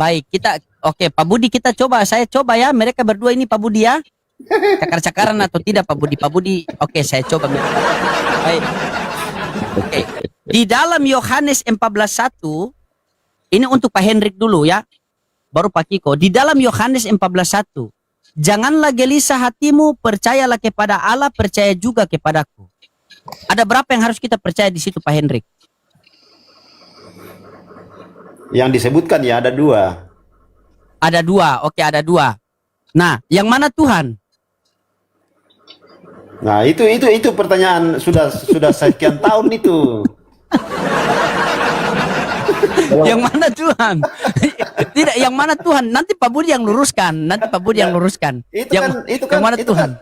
Baik, oke, Pak Budi kita coba, saya coba ya, mereka berdua ini Pak Budi ya. Cakar-cakaran atau tidak Pak Budi? Pak Budi, oke saya coba. Baik. Oke. Di dalam Yohanes 14:1, ini untuk Pak Hendrik dulu ya, baru Pak Kiko. Di dalam Yohanes 14:1, janganlah gelisah hatimu, percayalah kepada Allah, percaya juga kepadaku. Ada berapa yang harus kita percaya di situ Pak Hendrik? Yang disebutkan ya ada 2. Ada 2, oke ada 2. Nah, yang mana Tuhan? Nah, itu pertanyaan sudah sekian tahun itu. Yang mana Tuhan? Tidak, yang mana Tuhan? Nanti Pak Budi yang luruskan. Itu kan yang mana Tuhan?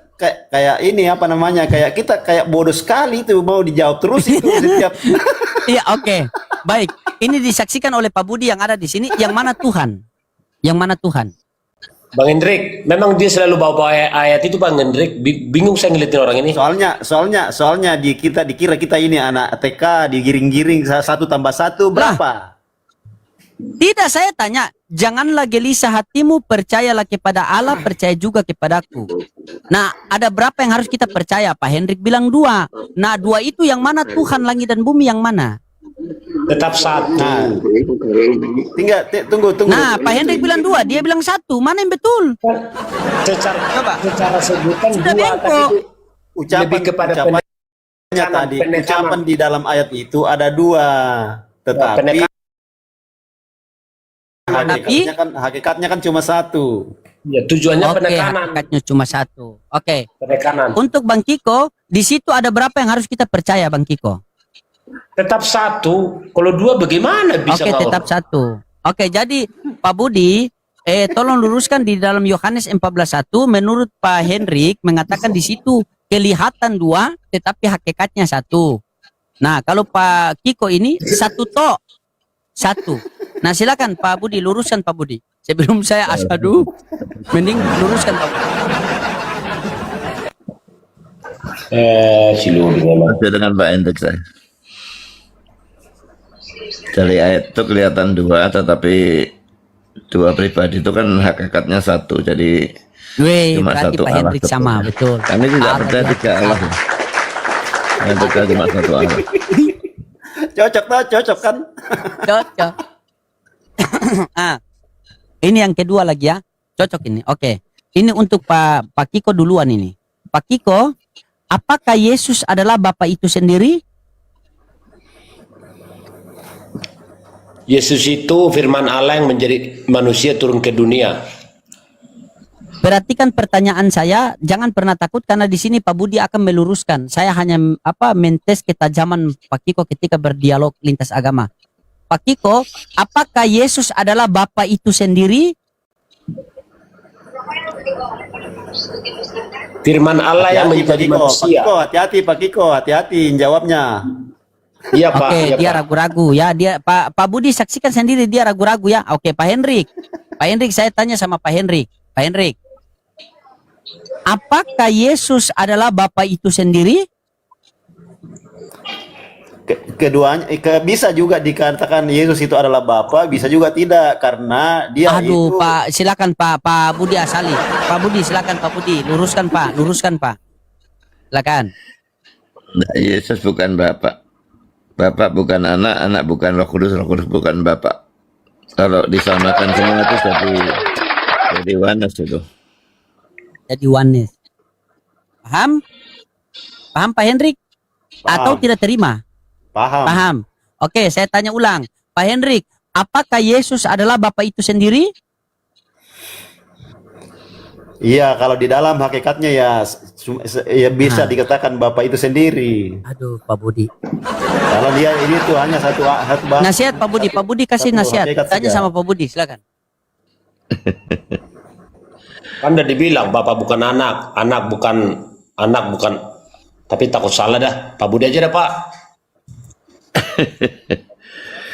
Kayak ini apa namanya? Kayak kita kayak bodoh sekali itu mau dijawab terus itu setiap. Iya, oke. Baik. Ini disaksikan oleh Pak Budi yang ada di sini. Yang mana Tuhan? Yang mana Tuhan? Bang Hendrik, memang dia selalu bawa ayat itu Bang Hendrik. Bingung saya ngeliatin orang ini. Soalnya dikira kita ini anak TK digiring-giring 1+1 berapa? Tidak, saya tanya, janganlah gelisah hatimu, percayalah kepada Allah, percaya juga kepadaku. Nah, ada berapa yang harus kita percaya? Pak Hendrik bilang 2. Nah, 2 itu yang mana Tuhan langit dan bumi yang mana? Tetap 1. Nah, tunggu. Nah, Pak Hendrik bilang 2, dia bilang 1. Mana yang betul? Secara sebutan sudah 2, bengkok. Ucapan di dalam ayat itu ada 2, tetapi hakikatnya kan cuma 1. Ya, tujuannya penekanan. Hakikatnya cuma 1. Oke. Penekanan. Untuk Bang Kiko, di situ ada berapa yang harus kita percaya, Bang Kiko? Tetap 1. Kalau 2 bagaimana bisa? Oke, tetap 1. Oke, jadi Pak Budi, tolong luruskan di dalam Yohanes 14:1, menurut Pak Hendrik mengatakan di situ kelihatan 2, tetapi hakikatnya 1. Nah, kalau Pak Kiko ini 1 tok. 1. Nah, silakan Pak Budi, luruskan Pak Budi. Sebelum saya asyhadu, mending luruskan Pak Budi. Dengan Pak Hendrik saya. Dari ayat itu kelihatan 2, tetapi 2 pribadi itu kan hakikatnya 1, jadi cuma 1 Pak Allah. Hendrik sama, betul. Kami tidak percaya 3 Allah. Yang percaya cuma 1 Allah. Cocok kan? Cocok. Ini yang kedua lagi ya. Cocok ini. Oke. Ini untuk Pak Kiko duluan ini. Pak Kiko, apakah Yesus adalah Bapa itu sendiri? Yesus itu firman Allah yang menjadi manusia turun ke dunia. Perhatikan pertanyaan saya, jangan pernah takut karena di sini Pak Budi akan meluruskan. Saya hanya mentes ketajaman Pak Kiko ketika berdialog lintas agama. Pak Kiko, apakah Yesus adalah Bapa itu sendiri? Firman Allah yang menjadi manusia. Hati-hati Pak Kiko, hati-hati jawabnya. Iya Pak. Oke, iya, dia Pak. ragu-ragu ya. Dia Pak Budi saksikan sendiri dia ragu-ragu ya. Oke, Pak Hendrik. Pak Hendrik, saya tanya sama Pak Hendrik. Pak Hendrik, apakah Yesus adalah Bapa itu sendiri? Keduanya bisa juga dikatakan Yesus itu adalah Bapa, bisa juga tidak karena dia itu. Pak, silakan Pak Budi Asali. Pak Budi, silakan Pak Budi, luruskan Pak. Silakan. Nah, Yesus bukan Bapak. Bapak bukan anak, anak bukan Roh Kudus bukan Bapak. Kalau disamakan semua itu jadi oneness itu. Jadi oneness. Paham? Paham Pak Hendrik? Atau tidak terima? Paham. Oke, saya tanya ulang. Pak Hendrik, apakah Yesus adalah Bapa itu sendiri? Iya, kalau di dalam hakikatnya ya bisa dikatakan Bapa itu sendiri. Aduh, Pak Budi. Kalau dia ini tuh hanya satu Bapa. Nasihat Pak Budi kasih nasihat. Tanya sama Pak Budi, silakan. Kan udah dibilang Bapak bukan anak, anak bukan. Tapi takut salah dah. Pak Budi aja dah Pak.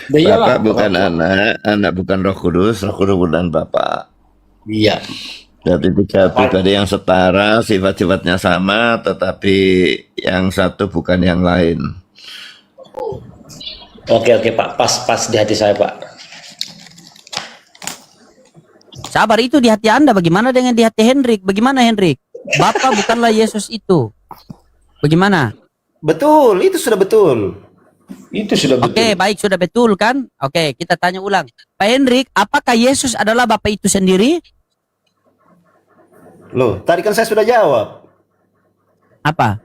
Bapak bukan anak, anak bukan Roh Kudus bukan Bapak. Iya. Jadi 3 pribadi yang setara, sifat-sifatnya sama, tetapi yang satu bukan yang lain. Oke Pak, pas di hati saya Pak. sabar, itu di hati Anda. Bagaimana dengan di hati Hendrik? Bagaimana Hendrik? Bapa bukanlah Yesus itu. Bagaimana? Betul, itu sudah betul. Itu sudah betul. Oke, baik, sudah betul kan? Oke, kita tanya ulang. Pak Hendrik, apakah Yesus adalah Bapa itu sendiri? Loh, tadi kan saya sudah jawab. Apa?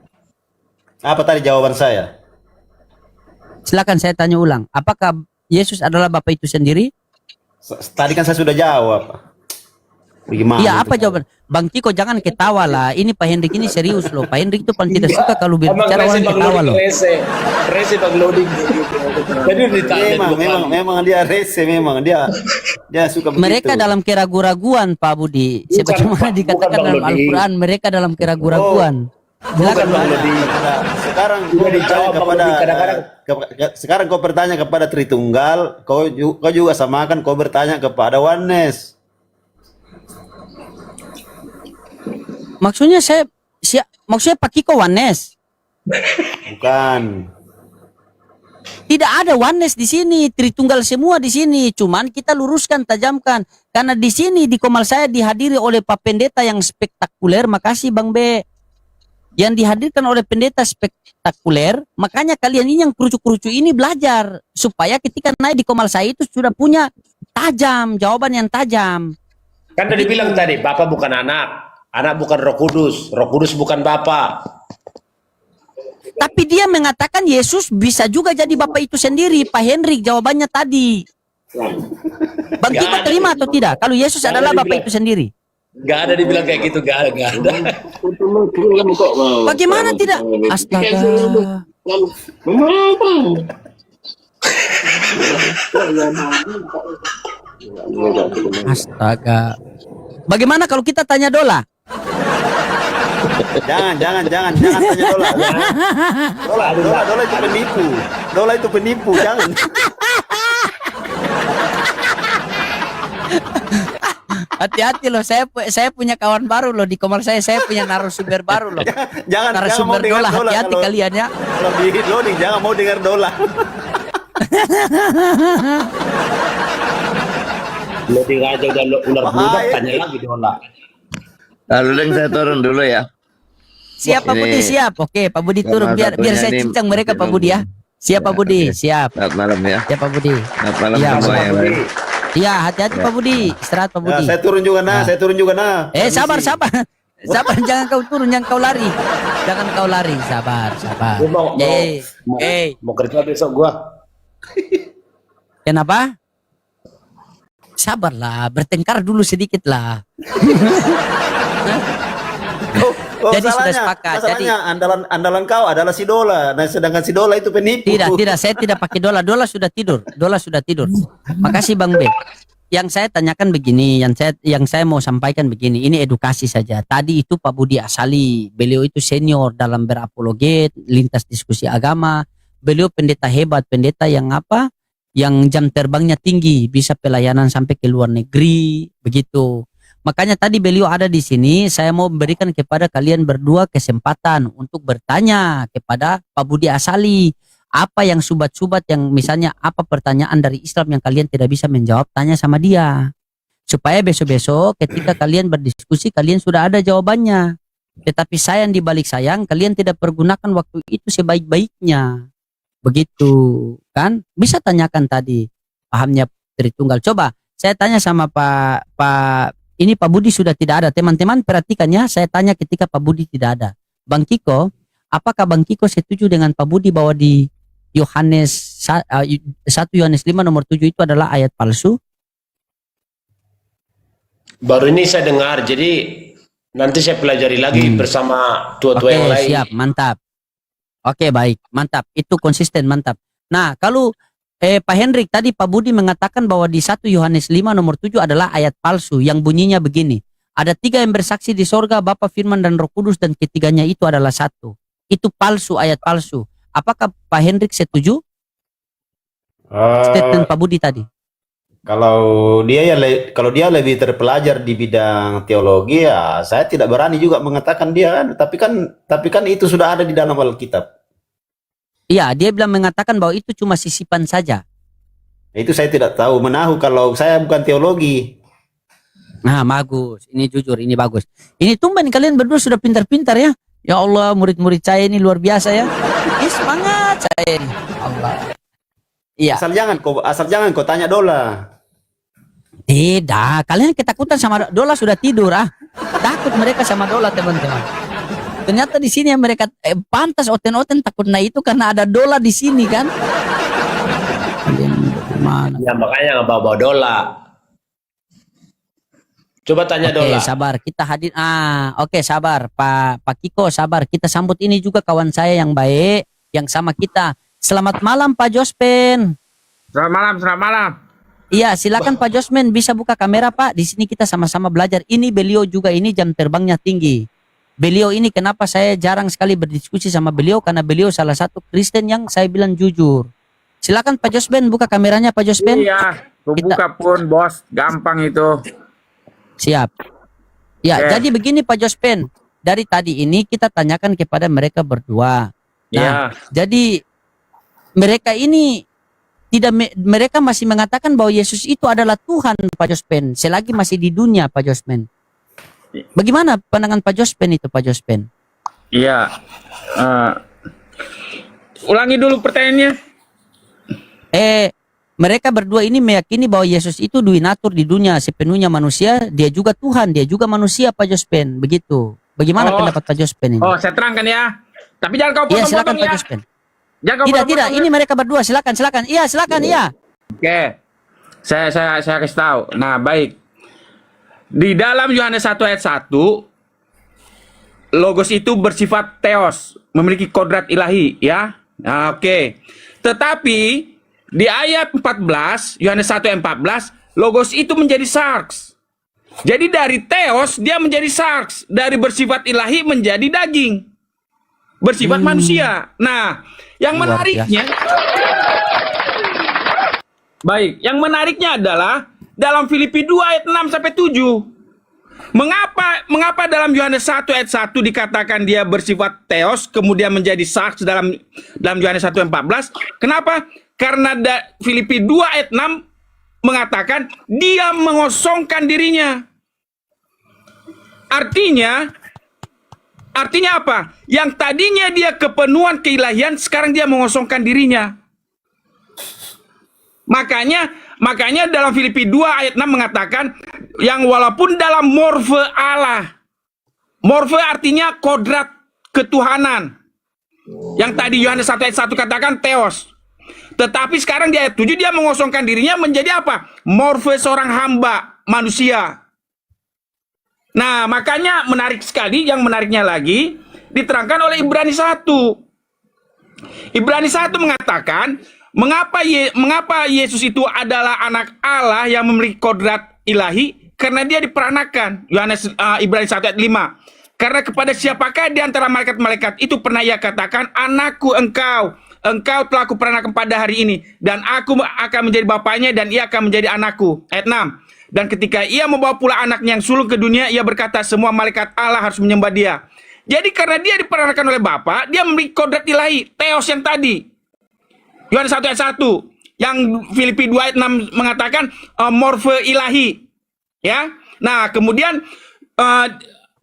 Apa tadi jawaban saya? Silakan saya tanya ulang. Apakah Yesus adalah Bapa itu sendiri? Tadi kan saya sudah jawab. Bagaimana? Iya, apa itu? jawaban? Bang Kiko jangan ketawa lah. Ini Pak Hendrik ini serius loh. Pak Hendrik itu paling tidak suka kalau berbicara orang ketawa loh. Rese bang loading. Jadi ditanya Memang dia rese, memang dia suka begitu. Mereka dalam keraguan-raguan, Pak Budi. Bukan, Sebagaimana Pak, dikatakan bukan, Bang dalam Lodi. Al-Quran, mereka dalam keraguan-raguan. Bukan Bang Lodi. Sekarang kau Udah dijawab, Bang Lodi. sekarang kau bertanya kepada Tritunggal, kau juga samakan, kau bertanya kepada Oneness. Maksudnya maksudnya Pak Kiko Oneness. Bukan. Tidak ada oneness di sini, Tritunggal semua di sini. Cuman kita luruskan, tajamkan. Karena di sini di Komal saya dihadiri oleh Pak Pendeta yang spektakuler. Makasih Bang B. Yang dihadirkan oleh pendeta spektakuler. Makanya kalian ini yang kerucu-kerucu ini belajar supaya ketika naik di Komal saya itu sudah punya tajam, jawaban yang tajam. Kan tadi bilang tadi, Bapak bukan anak bukan Roh Kudus bukan Bapak. Tapi dia mengatakan Yesus bisa juga jadi Bapa itu sendiri. Pak Hendrik jawabannya tadi. Bang Kiko terima atau tidak? Kalau Yesus adalah Bapa itu sendiri. Gak ada dibilang kayak gitu, gak ada. Bagaimana tidak? Astaga. Astaga. Bagaimana kalau kita tanya Dola? Jangan tanya Dola. Dola itu penipu. Dola itu penipu, jangan. Hati-hati loh, saya punya kawan baru loh di Komal saya punya narasumber baru loh. Jangan mau Narasumber dengar Dola, Dola. hati-hati kalian ya. Kalau di loading jangan mau dengar Dola. Loading aja udah ular bludak, tanya lagi Dola. Lalu Leng, saya turun dulu ya. Siap Pak Ini- Budi, siap. Oke, Pak Budi turun biar saya ini cincang mereka Pak masih Budi ya. Siap Pak Budi, Oke. siap. Selamat malam ya. Siap Pak Budi. Selamat malam Iya, semua Pak yang lain. Iya, hati-hati Pak Budi. Istirahat Pak Ya, Budi. saya turun juga nah, saya turun juga nah. Sabar. Permisi. Sabar, jangan kau turun, jangan kau lari. Jangan kau lari, sabar. Gua mau Hey, kerja besok gua. kenapa? Sabarlah, bertengkar dulu sedikit lah. Jadi sudah sepakat. Masalahnya andalan kau adalah si Dola. Nah, sedangkan si Dola itu penipu. Tidak, saya tidak pakai Dola. Dola sudah tidur. Makasih Bang B. Yang saya tanyakan begini, yang saya mau sampaikan begini, ini edukasi saja. Tadi itu Pak Budi Asali, beliau itu senior dalam berapologet, lintas diskusi agama. Beliau pendeta hebat, pendeta yang apa? Yang jam terbangnya tinggi, bisa pelayanan sampai ke luar negeri, begitu. Makanya tadi beliau ada di sini, saya mau memberikan kepada kalian berdua kesempatan untuk bertanya kepada Pak Budi Asali. Apa yang subat-subat yang misalnya apa pertanyaan dari Islam yang kalian tidak bisa menjawab, tanya sama dia. Supaya besok-besok ketika kalian berdiskusi, kalian sudah ada jawabannya. Tetapi sayang di balik sayang, kalian tidak pergunakan waktu itu sebaik-baiknya. Begitu, kan? Bisa tanyakan tadi, pahamnya Tritunggal. Coba, saya tanya sama ini Pak Budi sudah tidak ada. Teman-teman perhatikan ya, saya tanya ketika Pak Budi tidak ada. Bang Kiko, apakah Bang Kiko setuju dengan Pak Budi bahwa di Yohanes 1 Yohanes 5 nomor 7 itu adalah ayat palsu? Baru ini saya dengar, jadi nanti saya pelajari lagi bersama tua-tua yang lain. Siap, mantap. Oke, baik, mantap. Itu konsisten, mantap. Nah, kalau Pak Hendrik tadi Pak Budi mengatakan bahwa di 1 Yohanes 5 nomor 7 adalah ayat palsu yang bunyinya begini. Ada 3 yang bersaksi di sorga, Bapa, Firman, dan Roh Kudus, dan ketiganya itu adalah satu. Itu palsu, ayat palsu. Apakah Pak Hendrik setuju statement Pak Budi tadi? Kalau dia lebih terpelajar di bidang teologi, ya saya tidak berani juga mengatakan dia kan. Tapi kan itu sudah ada di dalam Alkitab. Iya, dia bilang mengatakan bahwa itu cuma sisipan saja. Itu saya tidak tahu, menahu kalau saya bukan teologi. Nah, bagus. Ini jujur, ini bagus. Ini tumben kalian berdua sudah pintar-pintar ya. Ya Allah, murid-murid saya ini luar biasa ya. Ini semangat saya ini. Allah. Iya. Asal jangan kau tanya Dola. Tidak, kalian ketakutan sama Dola sudah tidur ah. Takut mereka sama Dola teman-teman. Ternyata di sini yang mereka pantas oten-oten takut nah itu karena ada Dola di sini kan. Kalian bagaimana? Ya makanya nggak bawa dola. Coba tanya Oke, dola. sabar. Kita hadir. Oke, sabar. Pak Kiko, sabar. Kita sambut ini juga kawan saya yang baik, yang sama kita. Selamat malam, Pak Jospen. Selamat malam. Iya, silakan Pak Jospen bisa buka kamera, Pak. Di sini kita sama-sama belajar. Ini beliau juga ini jam terbangnya tinggi. Beliau ini kenapa saya jarang sekali berdiskusi sama beliau karena beliau salah satu Kristen yang saya bilang jujur. Silakan Pak Jospen buka kameranya, Pak Jospen. Iya, buka pun bos, gampang itu. Siap. Ya, Oke. jadi begini Pak Jospen. Dari tadi ini kita tanyakan kepada mereka berdua. Nah, Iya. jadi mereka ini mereka masih mengatakan bahwa Yesus itu adalah Tuhan Pak Jospen. Selagi masih di dunia Pak Jospen. Bagaimana pandangan Pak Jospen itu Pak Jospen? Iya. Ulangi dulu pertanyaannya. Mereka berdua ini meyakini bahwa Yesus itu duinatur di dunia sepenuhnya manusia, dia juga Tuhan, dia juga manusia Pak Jospen. Begitu. Bagaimana pendapat Pak Jospen ini? Oh, saya terangkan ya. Tapi jangan kau Iya, silakan potong-potong Pak ya. Jospen. Jangan kau Tidak, potong-potong ini ya. mereka berdua. Silakan. Iya, silakan, iya. Oke. Saya kasih tahu. Nah, baik. Di dalam Yohanes 1 ayat 1, Logos itu bersifat theos, memiliki kodrat ilahi, ya. Nah, oke. Tetapi di ayat 14, Yohanes 1 ayat 14, Logos itu menjadi sarks. Jadi dari theos dia menjadi sarks, dari bersifat ilahi menjadi daging. Bersifat manusia. Nah, yang Luar menariknya baik, yang menariknya adalah dalam Filipi 2 ayat 6 sampai 7. Mengapa dalam Yohanes 1 ayat 1 dikatakan dia bersifat theos kemudian menjadi sarks dalam Yohanes 1 ayat 14? Kenapa? Karena Filipi 2 ayat 6 mengatakan dia mengosongkan dirinya. Artinya apa? Yang tadinya dia kepenuhan keilahian, sekarang dia mengosongkan dirinya. Makanya dalam Filipi 2 ayat 6 mengatakan yang walaupun dalam morfe Allah. Morfe artinya kodrat ketuhanan. Yang tadi Yohanes 1 ayat 1 katakan theos. Tetapi sekarang di ayat 7 dia mengosongkan dirinya menjadi apa? Morfe seorang hamba, manusia. Nah, makanya menarik sekali, yang menariknya lagi diterangkan oleh Ibrani 1. Ibrani 1 mengatakan, mengapa Yesus itu adalah anak Allah yang memiliki kodrat ilahi? Karena dia diperanakan. Ibrani 1 ayat 5. Karena kepada siapakah di antara malaikat-malaikat itu pernah ia katakan, anakku engkau telah kuperanakan pada hari ini, dan aku akan menjadi bapaknya dan ia akan menjadi anakku. Ayat 6. Dan ketika ia membawa pula anaknya yang sulung ke dunia, ia berkata semua malaikat Allah harus menyembah dia. Jadi karena dia diperanakan oleh Bapa, dia memiliki kodrat ilahi, theos yang tadi. Yohanes 1 ayat 1. Yang Filipi 2 ayat 6 mengatakan morfe ilahi. Ya. Nah, kemudian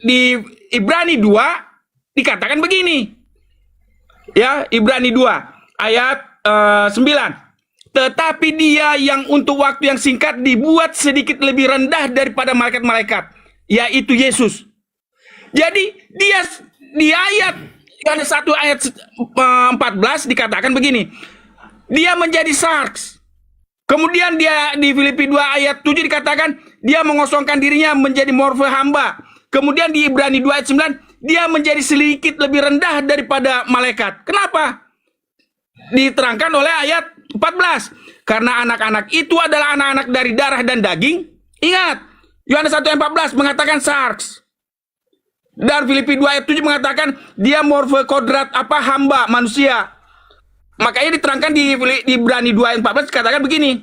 di Ibrani 2 dikatakan begini. Ya, Ibrani 2 ayat 9. Tetapi dia yang untuk waktu yang singkat dibuat sedikit lebih rendah daripada malaikat-malaikat, yaitu Yesus. Jadi dia di ayat Yohanes 1 ayat 14 dikatakan begini. Dia menjadi sarks. Kemudian dia di Filipi 2 ayat 7 dikatakan dia mengosongkan dirinya menjadi morfe hamba. Kemudian di Ibrani 2 ayat 9 dia menjadi sedikit lebih rendah daripada malaikat. Kenapa? Diterangkan oleh ayat 14. Karena anak-anak itu adalah anak-anak dari darah dan daging. Ingat, Yohanes 1 ayat 14 mengatakan sarks. Dan Filipi 2 ayat 7 mengatakan dia morfe kodrat hamba manusia. Makanya diterangkan di Ibrani 2 ayat 14 katakan begini.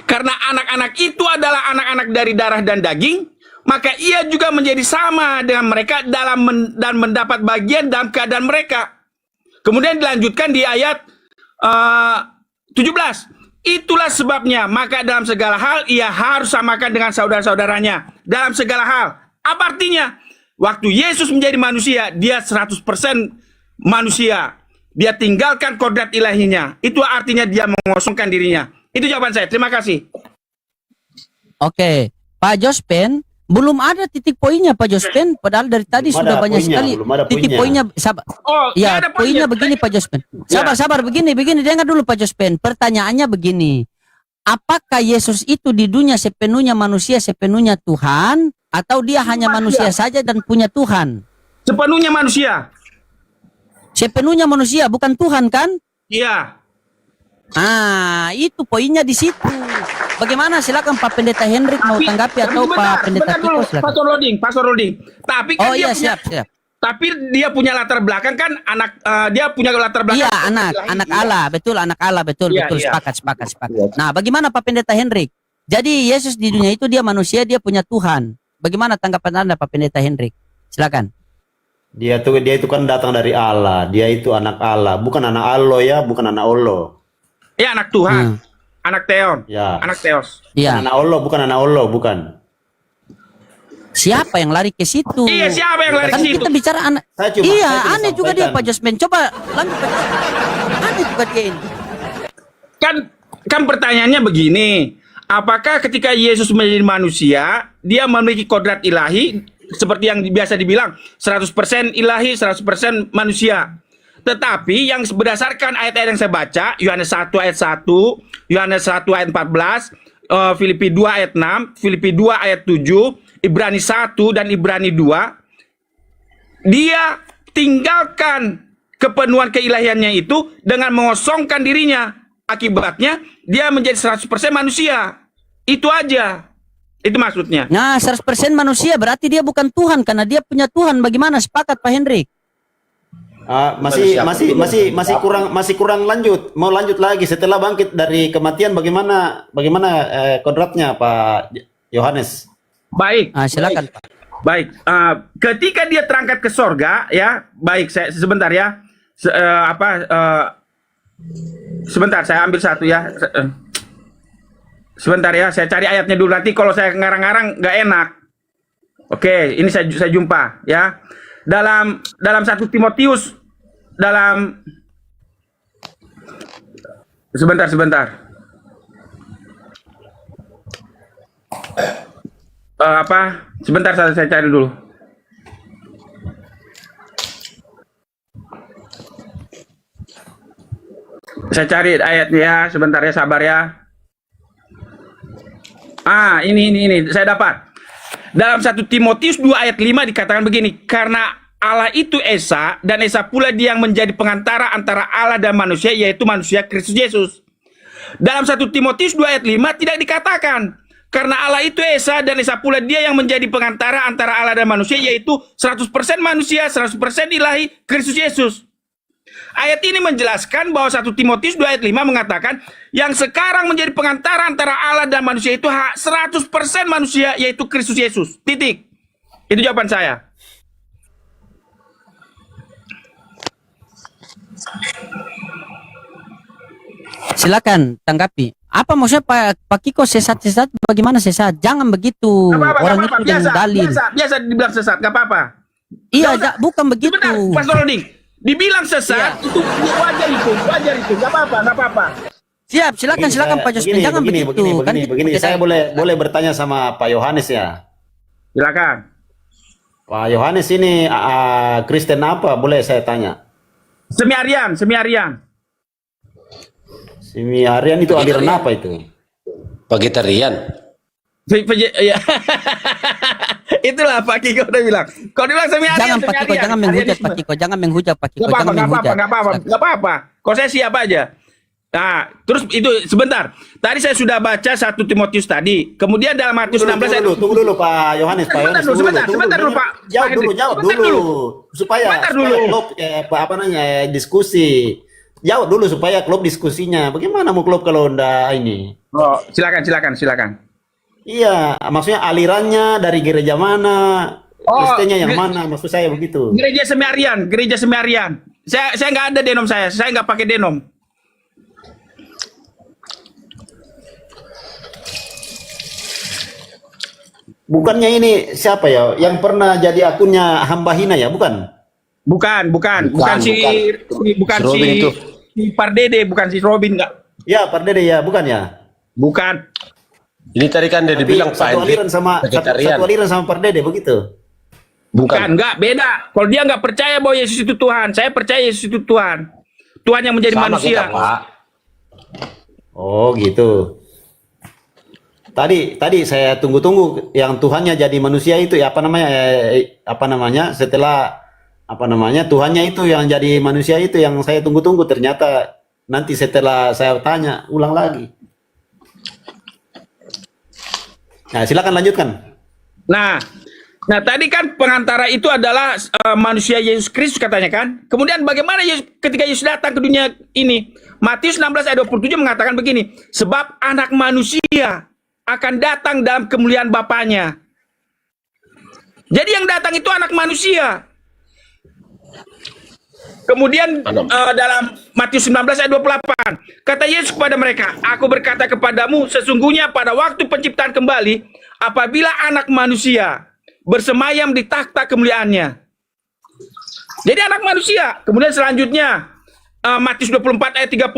Karena anak-anak itu adalah anak-anak dari darah dan daging, maka ia juga menjadi sama dengan mereka dan mendapat bagian dalam keadaan mereka. Kemudian dilanjutkan di ayat 17. Itulah sebabnya, maka dalam segala hal ia harus samakan dengan saudara-saudaranya. Dalam segala hal. Apa artinya? Waktu Yesus menjadi manusia, dia 100% manusia. Dia tinggalkan kodrat ilahinya. Itu artinya dia mengosongkan dirinya. Itu jawaban saya. Terima kasih. Oke, Pak Jospen, belum ada titik poinnya Pak Jospen, padahal dari tadi Belum sudah ada banyak poinnya, sekali belum ada titik poinnya. poinnya. Sabar. Oh, Ya, nggak ada poinnya begini Pak Jospen. Sabar, begini, dengar dulu Pak Jospen. Pertanyaannya begini, apakah Yesus itu di dunia sepenuhnya manusia, sepenuhnya Tuhan, atau dia hanya manusia saja dan punya Tuhan? Sepenuhnya manusia. Sepenuhnya manusia, bukan Tuhan kan? Iya. Ah, itu poinnya di situ. Bagaimana? Silakan Pak Pendeta Hendrik mau tanggapi atau Pak Pendeta dulu, Kiko silakan. Pastor Loading. Tapi kan Oh dia iya, punya, siap. tapi dia punya latar belakang kan dia punya latar belakang. Iya, anak Allah, betul anak Allah, betul, Iya, betul, iya. sepakat. Nah, bagaimana Pak Pendeta Hendrik? Jadi Yesus di dunia itu dia manusia, dia punya Tuhan. Bagaimana tanggapan Anda Pak Pendeta Hendrik? Silakan. Dia itu kan datang dari Allah. Dia itu anak Allah, bukan anak Allah ya, bukan anak Allah. Ya, anak Tuhan. Anak Theon. Ya. Anak Theos. Iya. Anak Allah, bukan anak Allah, bukan. Siapa yang lari ke situ? Iya, siapa yang lari Kan ke situ? kita bicara anak. Saya cuma Iya, aneh juga dia sampaikan. Pak Josben. Coba lanjut. Pak Josben. Aneh juga dia ini. Kan pertanyaannya begini. Apakah ketika Yesus menjadi manusia, dia memiliki kodrat ilahi seperti yang biasa dibilang 100% ilahi, 100% manusia. Tetapi yang berdasarkan ayat-ayat yang saya baca, Yohanes 1 ayat 1, Yohanes 1 ayat 14, Filipi 2 ayat 6, Filipi 2 ayat 7, Ibrani 1 dan Ibrani 2, dia tinggalkan kepenuhan keilahiannya itu dengan mengosongkan dirinya. Akibatnya dia menjadi 100% manusia. Itu aja. Itu maksudnya. Nah, 100% manusia berarti dia bukan Tuhan karena dia punya Tuhan. Bagaimana? Sepakat Pak Hendrik? Masih kurang lanjut. Mau lanjut lagi setelah bangkit dari kematian, bagaimana kodratnya Pak Yohanes? Baik. Silakan Pak. Baik, ketika dia terangkat ke sorga, ya, baik, saya sebentar ya, sebentar, saya ambil satu ya, sebentar ya, saya cari ayatnya dulu, nanti kalau saya ngarang-ngarang nggak enak. Oke, ini saya jumpa ya, dalam 1 Timotius, dalam sebentar. Sebentar saya cari dulu. Saya cari ayatnya ya, sebentar ya, sabar ya. Ini saya dapat. Dalam 1 Timotius 2 ayat 5 dikatakan begini, karena Allah itu Esa dan Esa pula dia yang menjadi pengantara antara Allah dan manusia, yaitu manusia Kristus Yesus. Dalam 1 Timotius 2 ayat 5 tidak dikatakan karena Allah itu Esa dan Esa pula dia yang menjadi pengantara antara Allah dan manusia, yaitu 100% manusia, 100% ilahi, Kristus Yesus. Ayat ini menjelaskan bahwa 1 Timotius 2 ayat 5 mengatakan yang sekarang menjadi pengantara antara Allah dan manusia itu 100% manusia, yaitu Kristus Yesus. Titik. Itu jawaban saya. Silakan tanggapi. Apa maksudnya Pak Kiko sesat-sesat? Bagaimana sesat? Jangan begitu. Orang itu dengan dalil. Biasa dibilang sesat, gak apa-apa. Iya, bukan begitu. Sebentar, Pastor Roding. Dibilang sesat, itu wajar itu. Gak apa-apa. Siap, silakan Pak Jospen. Jangan begitu. Begini. Saya boleh bertanya sama Pak Yohanes ya? Silakan. Pak Yohanes ini Kristen apa? Boleh saya tanya? Semi-Arian. Semi-Arian itu aliran apa itu? Vegetarian. Ya. Itulah Pak Kiko udah bilang. Kalau dibilang semi-Arian, Jangan Pak Kiko, jangan menghujat Pak Kiko. Jangan menghujat Pak Kiko. Gak apa-apa. Kalau saya siap aja. Nah, terus itu sebentar. Tadi saya sudah baca 1 Timotius tadi. Kemudian dalam Markus 16 saya Tunggu dulu Pak Yohanes. Sebentar dulu Pak. Jawab dulu. Supaya klub diskusi. Jawab dulu supaya klub diskusinya. Bagaimana mau klub kalau ndak ini? Oh, silakan. Iya, maksudnya alirannya dari gereja mana? Kristennya yang mana? Maksud saya begitu. Gereja Semi-Arian. Saya nggak ada denom saya nggak pakai denom. Bukannya ini siapa ya? Yang pernah jadi akunnya Hamba Hina ya, bukan? Bukan si Robin itu. si Pardede, bukan si Robin enggak. Ya, Pardede ya, bukan ya? Bukan. Ini tadi kan dia Tapi dibilang Pak satu Hendrik aliran sama vegetarian. satu aliran sama Pardede begitu. Bukan, enggak, beda. Kalau dia enggak percaya bahwa Yesus itu Tuhan, saya percaya Yesus itu Tuhan. Tuhan yang menjadi Sama manusia. kita, Pak. Oh, gitu. Tadi saya tunggu-tunggu yang Tuhannya jadi manusia itu ya apa namanya setelah apa namanya Tuhannya itu yang jadi manusia itu yang saya tunggu-tunggu, ternyata nanti setelah saya tanya ulang lagi. Nah, silakan lanjutkan. Nah, tadi kan pengantara itu adalah manusia Yesus Kristus katanya kan. Kemudian bagaimana ketika Yesus datang ke dunia ini? Matius 16 ayat 27 mengatakan begini, sebab anak manusia akan datang dalam kemuliaan Bapaknya. Jadi yang datang itu anak manusia. Kemudian dalam Matius 19 ayat 28, kata Yesus kepada mereka, aku berkata kepadamu, sesungguhnya pada waktu penciptaan kembali, apabila anak manusia bersemayam di takhta kemuliaannya. Jadi anak manusia. Kemudian selanjutnya, Matius 24 ayat 30,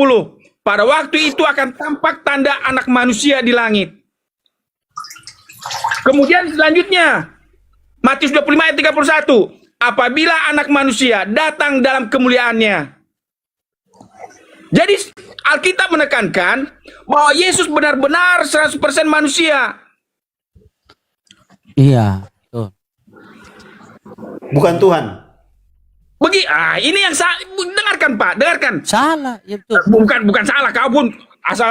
pada waktu itu akan tampak tanda anak manusia di langit. Kemudian selanjutnya, Matius 25 ayat 31, apabila anak manusia datang dalam kemuliaannya. Jadi Alkitab menekankan bahwa Yesus benar-benar 100% manusia. Iya, betul. Bukan Tuhan. Ini yang dengarkan Pak, dengarkan. Salah, ya betul. Bukan salah, kau pun asal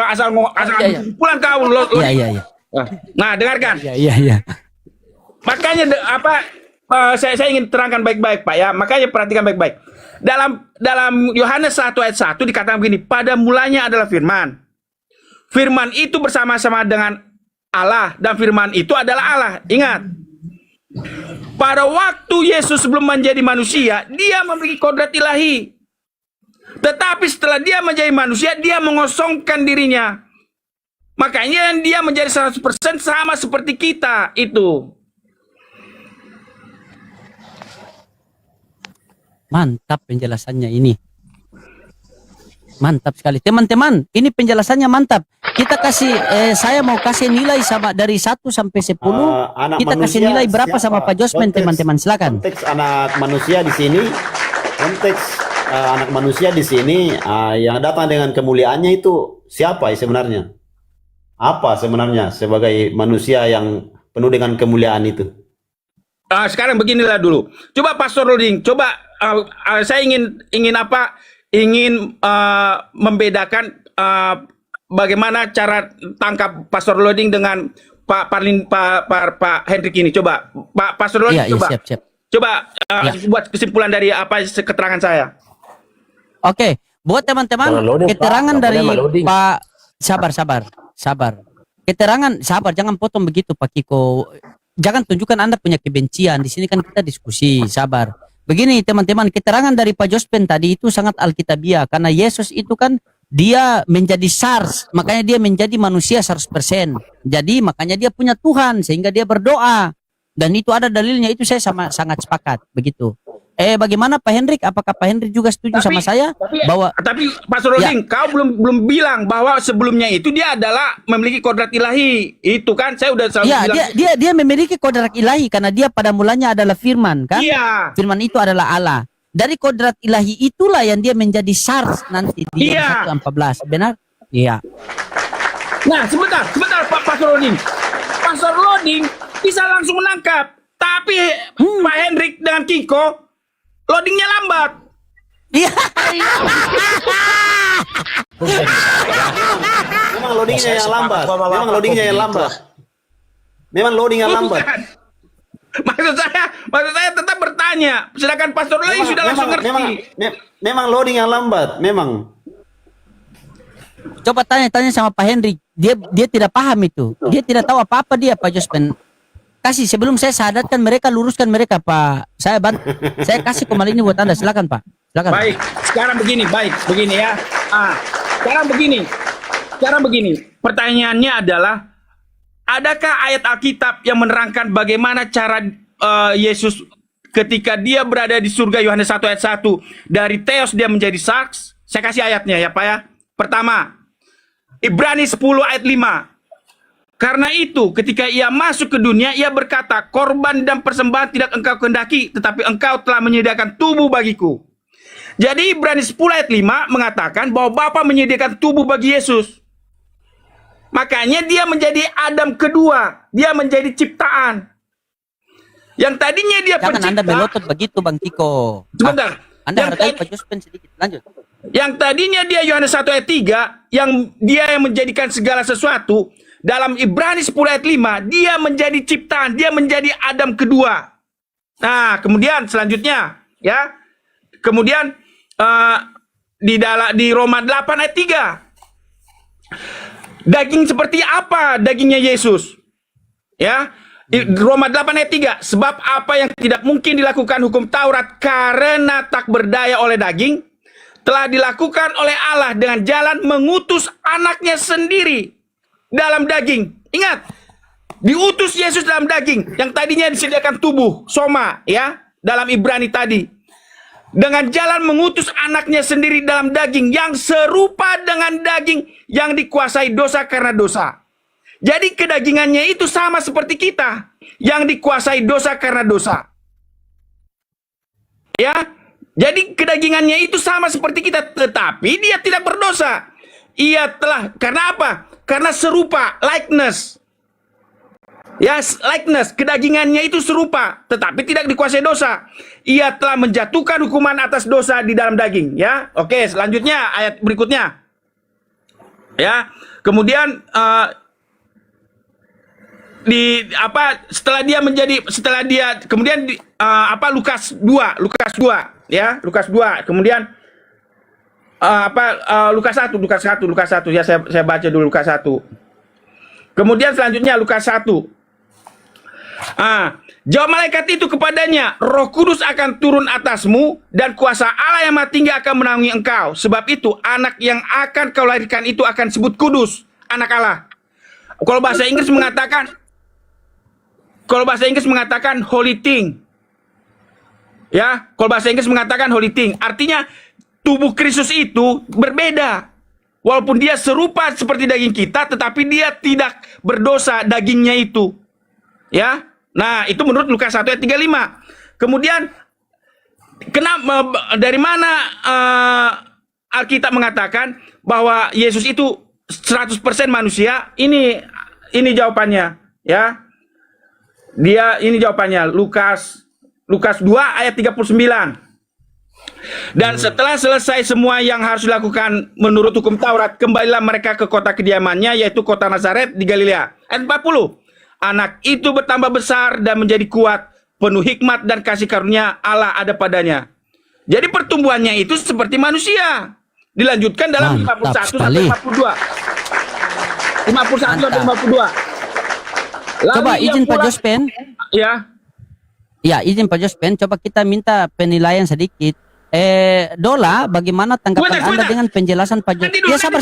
Iya. pulang kau. Iya. Nah, dengarkan. Iya. Makanya saya ingin terangkan baik-baik Pak ya. Makanya perhatikan baik-baik. Dalam Yohanes 1 ayat 1 dikatakan begini, pada mulanya adalah firman. Firman itu bersama-sama dengan Allah dan firman itu adalah Allah. Ingat. Pada waktu Yesus sebelum menjadi manusia, dia memiliki kodrat ilahi. Tetapi setelah dia menjadi manusia, dia mengosongkan dirinya. Makanya dia menjadi 100% sama seperti kita itu. Mantap penjelasannya ini. Mantap sekali. Teman-teman, ini penjelasannya mantap. Kita kasih, saya mau kasih nilai sama dari 1 sampai 10. Kita kasih nilai berapa siapa? sama Pak Josman, teman-teman? Silakan. Konteks anak manusia di sini, anak manusia di sini yang datang dengan kemuliaannya itu siapa sebenarnya? Apa sebenarnya sebagai manusia yang penuh dengan kemuliaan itu? Sekarang beginilah dulu. Coba Pastor Loding, saya ingin apa? Ingin membedakan bagaimana cara tangkap Pastor Loding dengan Pak Hendrik ini. Coba Pak Pastor Loding, Iya, coba. siap. Coba Ya. buat kesimpulan dari apa keterangan saya. Oke, buat Jangan teman-teman, loading, Pak. keterangan Nggak dari boleh loading. Pak, sabar. Keterangan, sabar, jangan potong begitu Pak Kiko. Jangan tunjukkan Anda punya kebencian. Di sini kan kita diskusi, sabar. Begini teman-teman, keterangan dari Pak Jospen tadi itu sangat alkitabiah. Karena Yesus itu kan dia menjadi SARS, makanya dia menjadi manusia 100%. Jadi makanya dia punya Tuhan, sehingga dia berdoa. Dan itu ada dalilnya, itu saya sangat sepakat, begitu. Bagaimana Pak Hendrik? Apakah Pak Hendrik juga setuju sama saya bahwa Tapi Pastor Loding, kau belum bilang bahwa sebelumnya itu dia adalah memiliki kodrat ilahi. Itu kan saya udah selalu ya bilang. dia memiliki kodrat ilahi karena dia pada mulanya adalah firman kan? Iya. Firman itu adalah Allah. Dari kodrat ilahi itulah yang dia menjadi SARS nanti di Iya. 1:14. Benar? Iya. Nah, sebentar Pak Pastor Loding. Pastor Loding bisa langsung menangkap. Tapi Pak Hendrik dengan Kiko loadingnya lambat. Iya. Memang loadingnya yang lambat. Sama Memang Bapak loadingnya yang kok lambat. Memang loadingnya lambat. Bukan. Maksud saya tetap bertanya. Sedangkan Pastor Loding sudah langsung ngerti. Memang loading yang lambat. Memang. Coba tanya sama Pak Hendrik. Dia tidak paham itu. Dia tidak tahu apa-apa dia Pak Jospen. Kasih sebelum saya sadarkan mereka, luruskan mereka Pak. Saya kasih kembali ini buat Anda. Silakan Pak. Silakan. Baik, sekarang begini ya. Sekarang begini. Pertanyaannya adalah adakah ayat Alkitab yang menerangkan bagaimana cara Yesus ketika dia berada di surga, Yohanes 1 ayat 1, dari Theos dia menjadi Sarx? Saya kasih ayatnya ya Pak ya. Pertama, Ibrani 10 ayat 5. Karena itu ketika ia masuk ke dunia, ia berkata, korban dan persembahan tidak engkau kehendaki, tetapi engkau telah menyediakan tubuh bagiku. Jadi Ibrani 10 ayat 5 mengatakan bahwa Bapa menyediakan tubuh bagi Yesus. Makanya dia menjadi Adam kedua, dia menjadi ciptaan. Yang tadinya dia Jangan pencipta. Anda melotot begitu Bang Tiko. Sebentar. Anda hargai Pak Jospen sedikit. Lanjut. Yang tadinya dia Yohanes 1 ayat 3, yang dia yang menjadikan segala sesuatu, dalam Ibrani 10 ayat 5, dia menjadi ciptaan, dia menjadi Adam kedua. Nah, kemudian selanjutnya, ya. Kemudian di Roma 8 ayat 3. Daging seperti apa dagingnya Yesus? Ya. Roma 8 ayat 3, sebab apa yang tidak mungkin dilakukan hukum Taurat karena tak berdaya oleh daging, telah dilakukan oleh Allah dengan jalan mengutus anaknya sendiri dalam daging. Ingat, diutus Yesus dalam daging, yang tadinya disediakan tubuh, soma, ya, dalam Ibrani tadi. Dengan jalan mengutus anaknya sendiri dalam daging, yang serupa dengan daging yang dikuasai dosa karena dosa. Jadi kedagingannya itu sama seperti kita, yang dikuasai dosa karena dosa. Ya, jadi kedagingannya itu sama seperti kita, tetapi dia tidak berdosa. Ia telah, karena apa? Karena serupa, likeness. Ya, likeness, kedagingannya itu serupa, tetapi tidak dikuasai dosa. Ia telah menjatuhkan hukuman atas dosa di dalam daging. Ya, oke, selanjutnya ayat berikutnya. Ya, kemudian Lukas 2, ya, Lukas 2. Kemudian Lukas 1 ya, saya baca dulu Lukas 1. Kemudian selanjutnya Lukas 1. Jawab malaikat itu kepadanya, Roh Kudus akan turun atasmu dan kuasa Allah yang Maha Tinggi akan menaungi engkau. Sebab itu anak yang akan kau lahirkan itu akan disebut kudus, anak Allah. Kalau bahasa Inggris mengatakan holy thing. Ya, kalau bahasa Inggris mengatakan holy thing. Artinya tubuh Kristus itu berbeda. Walaupun dia serupa seperti daging kita, tetapi dia tidak berdosa dagingnya itu. Ya. Nah, itu menurut Lukas 1 ayat 35. Kemudian dari mana Alkitab mengatakan bahwa Yesus itu 100% manusia? Ini jawabannya, ya. Ini jawabannya, Lukas 2 ayat 39. Dan setelah selesai semua yang harus dilakukan menurut hukum Taurat, kembalilah mereka ke kota kediamannya, yaitu kota Nazaret di Galilea. Ayat 40. Anak itu bertambah besar dan menjadi kuat, penuh hikmat dan kasih karunia Allah ada padanya. Jadi pertumbuhannya itu seperti manusia. Dilanjutkan dalam 51 sampai 52. 51 sampai 52. Coba izin Pak Jospen. Ya. Ya, izin Pak Jospen. Coba kita minta penilaian sedikit. Dola, bagaimana tanggapan Anda dengan penjelasan Pak Jospen? Ya, sabar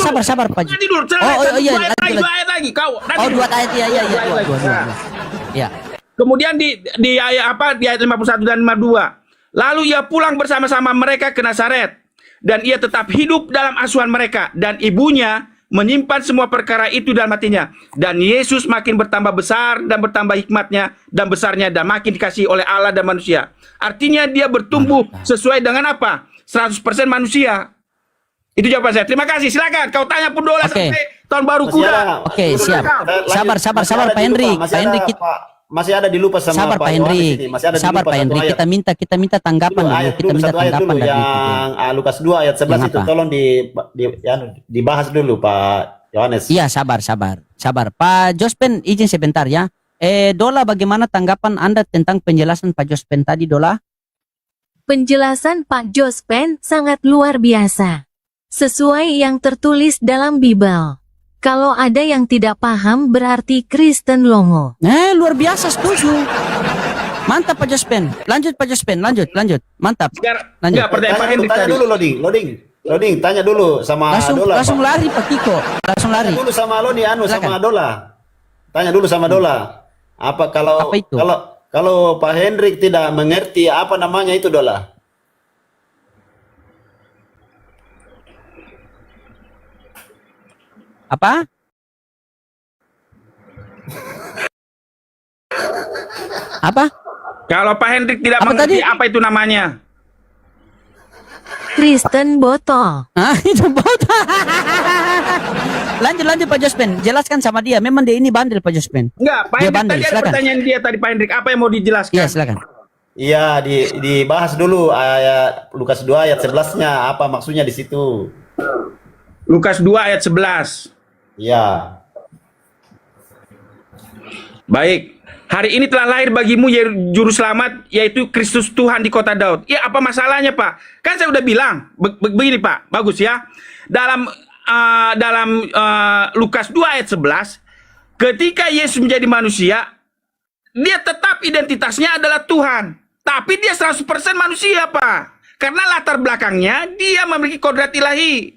Pak Jospen. Oh iya, dua ayat lagi. Dua ayat, dua. Ya. Kemudian di ayat 51 dan 52. Lalu ia pulang bersama-sama mereka ke Nazaret, dan ia tetap hidup dalam asuhan mereka, dan ibunya menyimpan semua perkara itu dalam hatinya. Dan Yesus makin bertambah besar dan bertambah hikmatnya dan besarnya, dan makin dikasihi oleh Allah dan manusia. Artinya dia bertumbuh sesuai dengan apa? 100% manusia. Itu jawaban saya. Terima kasih. Silakan kau tanya pun dola sampai tahun baru kuda. Oke, siap. Sabar Pak Hendrik. Pak Hendrik, masih ada dilupas sama sabar Pak Hendrik. Sabar Pak Hendrik. Kita minta tanggapan dulu. Kita minta tanggapan dari yang Lukas 2 ayat 11 itu tolong dibahas dulu Pak Yohanes. Iya, sabar. Pak Jospen, izin sebentar ya. Dola, bagaimana tanggapan Anda tentang penjelasan Pak Jospen tadi, Dola? Penjelasan Pak Jospen sangat luar biasa. Sesuai yang tertulis dalam Bible. Kalau ada yang tidak paham berarti Kristen longo. Luar biasa, setuju. Mantap Pak Jospen. Lanjut Pak Jospen, lanjut. Mantap. Lanjut. Tanya dulu Loading, tanya dulu sama Dola. Langsung lari Pak Kiko. Langsung lari. Tanya dulu sama Lodi sama Dola. Tanya dulu sama Dola. Apa kalau Apa itu? kalau Pak Hendrik tidak mengerti apa namanya itu Dola? Apa? Apa? Kalau Pak Hendrik tidak Apa mengerti tadi? apa itu namanya. Kristen botol. Ah, itu bot. Lanjut Pak Jospen, jelaskan sama dia. Memang dia ini bandel Pak Jospen. Enggak, Pak Dia Hendrik bandel, tadi ada silakan. pertanyaan dia tadi Pak Hendrik. Apa yang mau dijelaskan? Iya, silakan. Iya, dibahas dulu ayat Lukas 2 ayat 11-nya apa maksudnya di situ. Lukas 2 ayat 11. Iya. Baik. Hari ini telah lahir bagimu juru selamat, yaitu Kristus Tuhan di kota Daud. Ya, apa masalahnya, Pak? Kan saya udah bilang, begini, Pak. Bagus ya. Dalam Lukas 2 ayat 11, ketika Yesus menjadi manusia, dia tetap identitasnya adalah Tuhan. Tapi dia 100% manusia, Pak. Karena latar belakangnya, dia memiliki kodrat ilahi.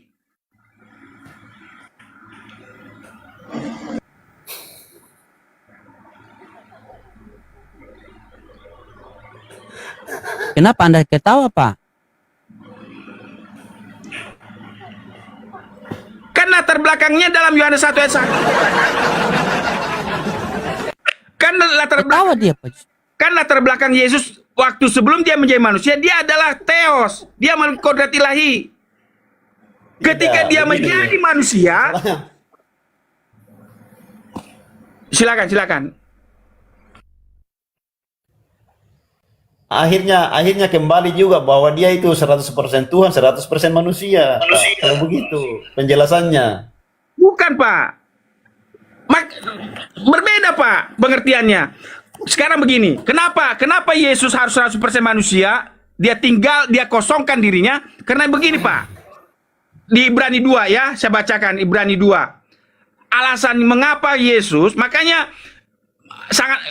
Kenapa Anda ketawa, Pak? Kan latar belakangnya dalam Yohanes 1 ayat 1. Kan latar belakang, Ketawa dia, Pak. kan latar belakang Yesus waktu sebelum dia menjadi manusia, dia adalah Theos. Dia memiliki kodrat ilahi. Ketika Tidak, dia begini. menjadi manusia, silakan. Akhirnya kembali juga bahwa dia itu 100% Tuhan, 100% manusia. Pak. Kalau begitu penjelasannya. Bukan, Pak. Berbeda, Pak, pengertiannya. Sekarang begini, kenapa Yesus harus 100% manusia? Dia kosongkan dirinya karena begini, Pak. Di Ibrani 2 ya, saya bacakan Ibrani 2. Alasan mengapa Yesus, makanya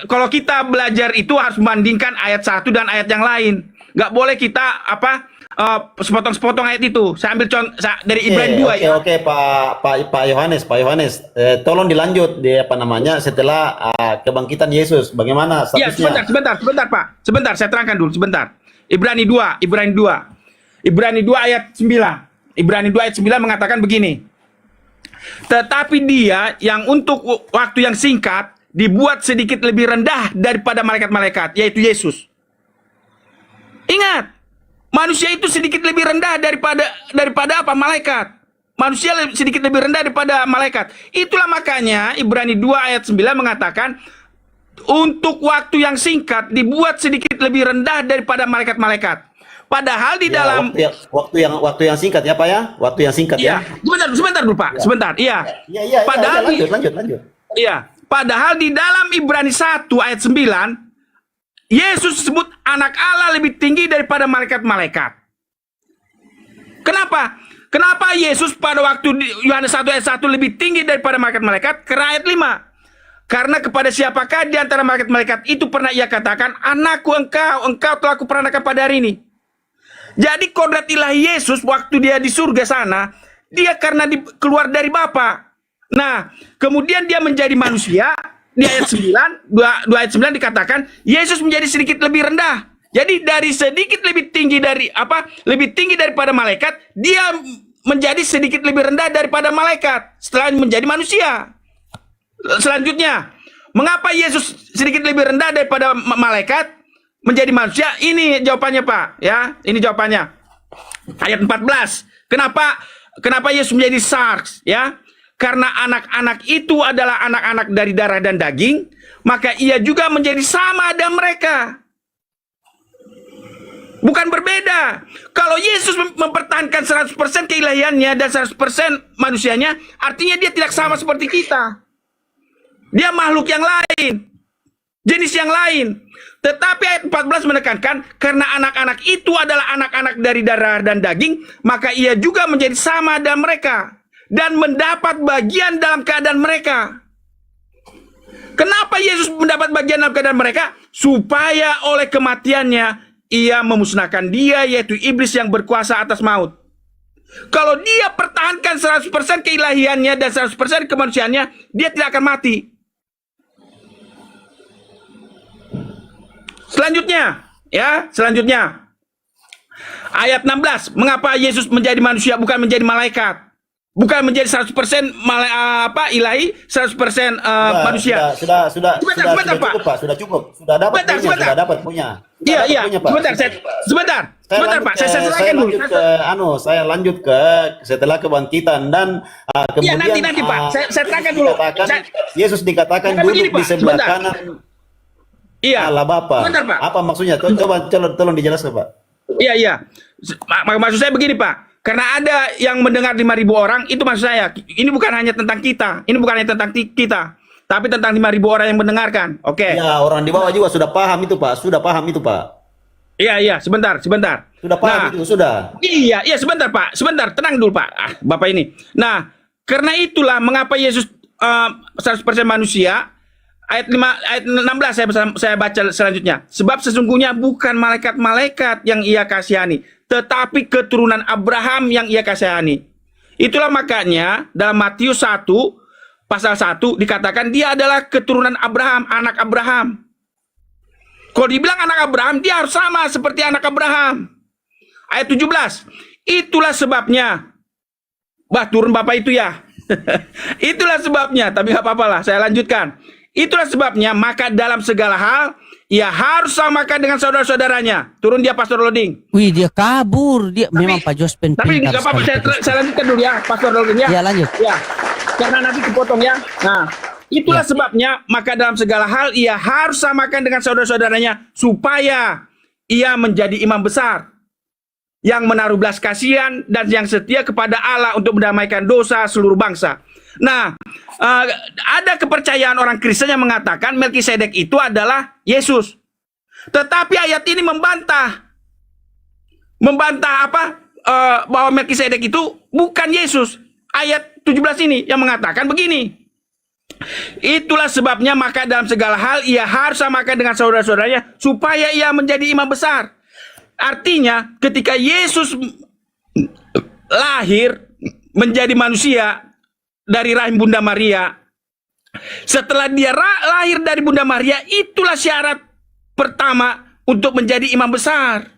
kalau kita belajar itu harus membandingkan ayat 1 dan ayat yang lain. Nggak boleh kita sepotong-sepotong ayat itu. Saya ambil contoh dari Ibrani 2 ya. Oke, Pak Yohanes, tolong dilanjut di apa namanya setelah kebangkitan Yesus. Bagaimana Ya, statusnya? sebentar, Pak. Sebentar, saya terangkan dulu sebentar. Ibrani 2 ayat 9. Ibrani 2 ayat 9 mengatakan begini. Tetapi dia yang untuk waktu yang singkat dibuat sedikit lebih rendah daripada malaikat-malaikat, yaitu Yesus. Ingat, manusia itu sedikit lebih rendah daripada apa? Malaikat. Manusia sedikit lebih rendah daripada malaikat. Itulah makanya Ibrani 2 ayat 9 mengatakan untuk waktu yang singkat dibuat sedikit lebih rendah daripada malaikat-malaikat. Padahal di Ya, dalam waktu yang singkat ya Pak ya, waktu yang singkat ya. sebentar dulu Pak, sebentar. Iya. Iya, Padahal lanjut. Iya. Padahal di dalam Ibrani 1 ayat 9, Yesus disebut anak Allah lebih tinggi daripada malaikat-malaikat. Kenapa? Kenapa Yesus pada waktu Yohanes 1 ayat 1 lebih tinggi daripada malaikat-malaikat? Karena ayat 5. Karena kepada siapakah di antara malaikat-malaikat itu pernah ia katakan, anakku engkau telah kuperanakan pada hari ini. Jadi kodrat ilahi Yesus waktu dia di surga sana, dia karena keluar dari Bapa. Nah, kemudian dia menjadi manusia. Di ayat 9, 2 ayat 9 dikatakan Yesus menjadi sedikit lebih rendah. Jadi dari sedikit lebih tinggi lebih tinggi daripada malaikat, dia menjadi sedikit lebih rendah daripada malaikat setelah menjadi manusia. Selanjutnya, mengapa Yesus sedikit lebih rendah daripada malaikat menjadi manusia? Ini jawabannya, Pak, ya. Ini jawabannya. Ayat 14. Kenapa Yesus menjadi sarks, ya? Karena anak-anak itu adalah anak-anak dari darah dan daging, maka ia juga menjadi sama ada mereka. Bukan berbeda. Kalau Yesus mempertahankan 100% keilahiannya dan 100% manusianya, artinya dia tidak sama seperti kita. Dia makhluk yang lain, jenis yang lain. Tetapi ayat 14 menekankan, karena anak-anak itu adalah anak-anak dari darah dan daging, maka ia juga menjadi sama ada mereka. Dan mendapat bagian dalam keadaan mereka. Kenapa Yesus mendapat bagian dalam keadaan mereka? Supaya oleh kematiannya ia memusnahkan dia, yaitu iblis yang berkuasa atas maut. Kalau dia pertahankan 100% keilahiannya dan 100% kemanusiaannya, dia tidak akan mati. Selanjutnya, ya, selanjutnya. Ayat 16, mengapa Yesus menjadi manusia bukan menjadi malaikat? Bukan menjadi 100% ilahi, 100% manusia. Sudah Sebentar, Pak. cukup, Pak. Sudah cukup. Sudah dapat punya, Sebentar. sudah dapat punya. Iya. Pak. Sebentar, Pak. Saya selesaikan dulu. Saya lanjut ke setelah kebangkitan dan Iya, kemudian nanti Pak. Saya terangkan dulu. Yesus dikatakan Karena begini, duduk di Pak. sebelah Sebentar. kanan Iya. Allah Bapa. Sebentar, Pak. Apa maksudnya? Coba tolong dijelaskan, Pak. Iya. Maksud saya begini, Pak. Karena ada yang mendengar 5.000 orang, itu maksud saya. Ini bukan hanya tentang kita. Ini bukan hanya tentang kita. Tapi tentang 5.000 orang yang mendengarkan. Oke. Ya, orang di bawah juga sudah paham itu, Pak. Sudah paham itu, Pak. Iya. Sebentar. Sudah paham itu, sudah. Iya, sebentar, Pak. Sebentar, tenang dulu, Pak. Bapak ini. Nah, karena itulah mengapa Yesus 100% manusia. Ayat 16 saya baca selanjutnya. Sebab sesungguhnya bukan malaikat-malaikat yang ia kasihani, tetapi keturunan Abraham yang ia kasihani. Itulah makanya dalam Matius 1 pasal 1 dikatakan dia adalah keturunan Abraham, anak Abraham. Kalau dibilang anak Abraham, dia harus sama seperti anak Abraham. Ayat 17. Itulah sebabnya. Turun Bapak itu ya. Itulah sebabnya, tapi nggak apa-apa lah, saya lanjutkan. Itulah sebabnya, maka dalam segala hal, ia harus samakan dengan saudara-saudaranya. Turun dia, Pastor Loding. Wih, dia kabur. Dia memang Pak Jospen Tapi pintar nggak apa-apa, sekali, Pak Jospen. saya lanjutkan dulu ya, Pastor Loding ya. Ya, lanjut. Ya, karena nanti dipotong ya. Nah, itulah sebabnya, maka dalam segala hal, ia harus samakan dengan saudara-saudaranya, supaya ia menjadi imam besar, yang menaruh belas kasihan, dan yang setia kepada Allah untuk mendamaikan dosa seluruh bangsa. Nah, ada kepercayaan orang Kristen yang mengatakan Melkisedek itu adalah Yesus. Tetapi ayat ini membantah apa? Bahwa Melkisedek itu bukan Yesus. Ayat 17 ini yang mengatakan begini. Itulah sebabnya maka dalam segala hal ia harus samakan dengan saudara-saudaranya supaya ia menjadi imam besar. Artinya ketika Yesus lahir menjadi manusia dari rahim Bunda Maria, setelah dia lahir dari Bunda Maria, itulah syarat pertama untuk menjadi imam besar.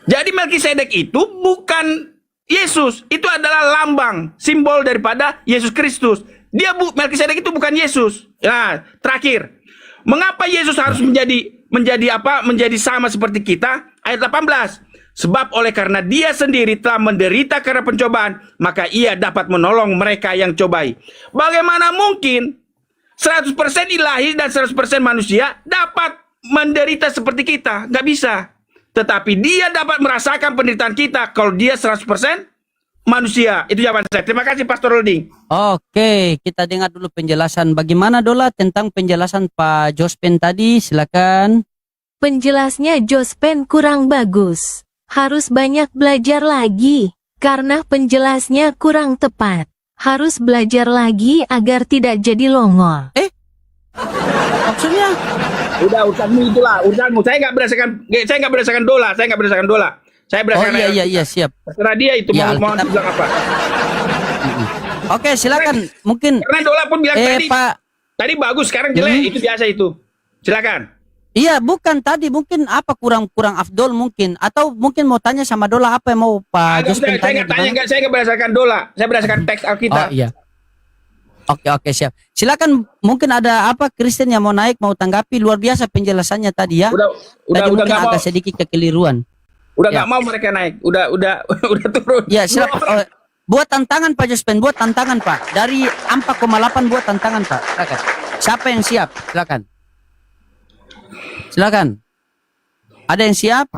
Jadi Melkisedek itu bukan Yesus, itu adalah lambang, simbol daripada Yesus Kristus. Melkisedek itu bukan Yesus. Nah, terakhir, mengapa Yesus harus menjadi sama seperti kita? Ayat 18. Sebab oleh karena dia sendiri telah menderita karena pencobaan, maka ia dapat menolong mereka yang cobai. Bagaimana mungkin 100% ilahi dan 100% manusia dapat menderita seperti kita? Nggak bisa. Tetapi dia dapat merasakan penderitaan kita kalau dia 100% manusia. Itu jawaban saya. Terima kasih Pastor Rolding. Oke, kita dengar dulu penjelasan. Bagaimana Dola tentang penjelasan Pak Jospen tadi? Silakan. Penjelasnya Jospen kurang bagus. Harus banyak belajar lagi, karena penjelasnya kurang tepat. Harus belajar lagi agar tidak jadi longol. Maksudnya? Udah urusanmu itulah, urusanmu. Saya nggak berdasarkan dola. Saya berdasarkan Iya, siap. terserah dia itu Ya, mau Alkitab. bilang apa. Oke, silakan. Mungkin Karena dola pun bilang Pak. tadi bagus, sekarang jelek. Itu biasa itu. Silakan. Iya, bukan tadi mungkin apa kurang afdol mungkin, atau mungkin mau tanya sama Dola apa yang mau Pak Jospen tanya gimana? Saya nggak berdasarkan dola. Saya berdasarkan teks Alkitab. Oh iya. Oke, siap. Silakan, mungkin ada apa Kristen yang mau naik, mau tanggapi. Luar biasa penjelasannya tadi ya. Udah Tadi mungkin nggak mau. agak sedikit kekeliruan. Udah Ya. nggak mau mereka naik. Udah turun. Ya, silakan. Buat tantangan Pak Jospen, buat tantangan Pak. Dari 4,8 buat tantangan Pak. Silakan. Siapa yang siap? Silakan. Ada yang siap?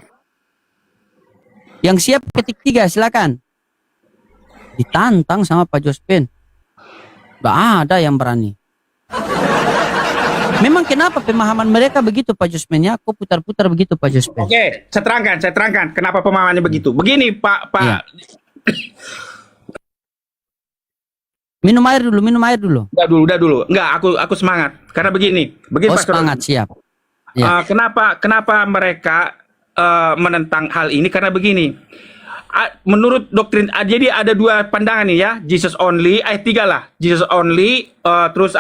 Yang siap ketik 3, silakan. Ditantang sama Pak Jospen. Nggak ada yang berani. Memang kenapa pemahaman mereka begitu Pak Jospen ya? Kok putar-putar begitu Pak Jospen? Oke, saya terangkan kenapa pemahamannya begitu. Begini Pak. Iya. Minum air dulu. Udah dulu. Enggak, aku semangat. Karena begini Oh, Pastor. semangat, siap. Ya. Kenapa mereka menentang hal ini? Karena begini. Menurut doktrin, jadi ada dua pandangan nih ya. Jesus only, ayat 3 lah. Jesus only, terus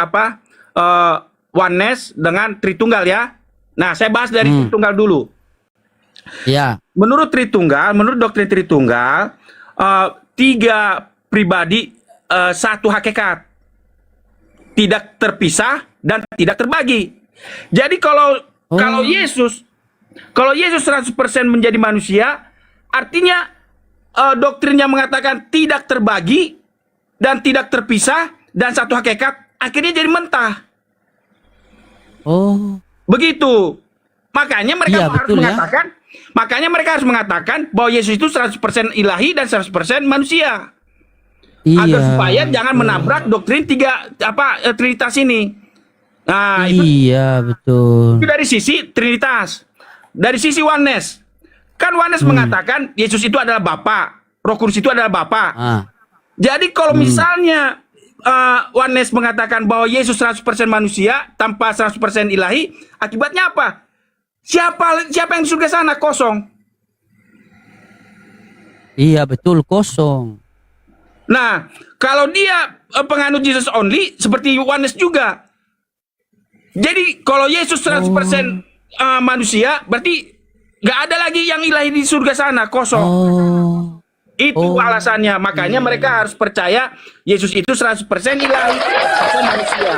oneness dengan Tritunggal ya. Nah, saya bahas dari Tritunggal dulu. Ya. Menurut Tritunggal, menurut doktrin Tritunggal, 3 pribadi, 1 hakikat, tidak terpisah dan tidak terbagi. Jadi kalau Yesus 100% menjadi manusia, artinya doktrinnya mengatakan tidak terbagi dan tidak terpisah dan 1 hakikat, akhirnya jadi mentah. Oh. Begitu. Makanya mereka Iya, harus betul, ya. mengatakan, makanya mereka harus mengatakan bahwa Yesus itu 100% ilahi dan 100% manusia. Agar Iya. supaya jangan menabrak doktrin Trinitas ini. Nah, Iya, betul. itu dari sisi Trinitas. Dari sisi Oneness. Kan Oneness mengatakan Yesus itu adalah Bapa, Roh Kudus itu adalah Bapa. Ah. Jadi kalau misalnya Oneness mengatakan bahwa Yesus 100% manusia tanpa 100% ilahi, akibatnya apa? Siapa yang di surga sana? Kosong. Iya, betul, kosong. Nah, kalau dia penganut Jesus only, seperti Oneness juga. Jadi kalau Yesus 100% manusia, berarti nggak ada lagi yang ilahi di surga sana, kosong. Oh. Itu alasannya. Makanya mereka harus percaya Yesus itu 100% ilahi, 100% manusia.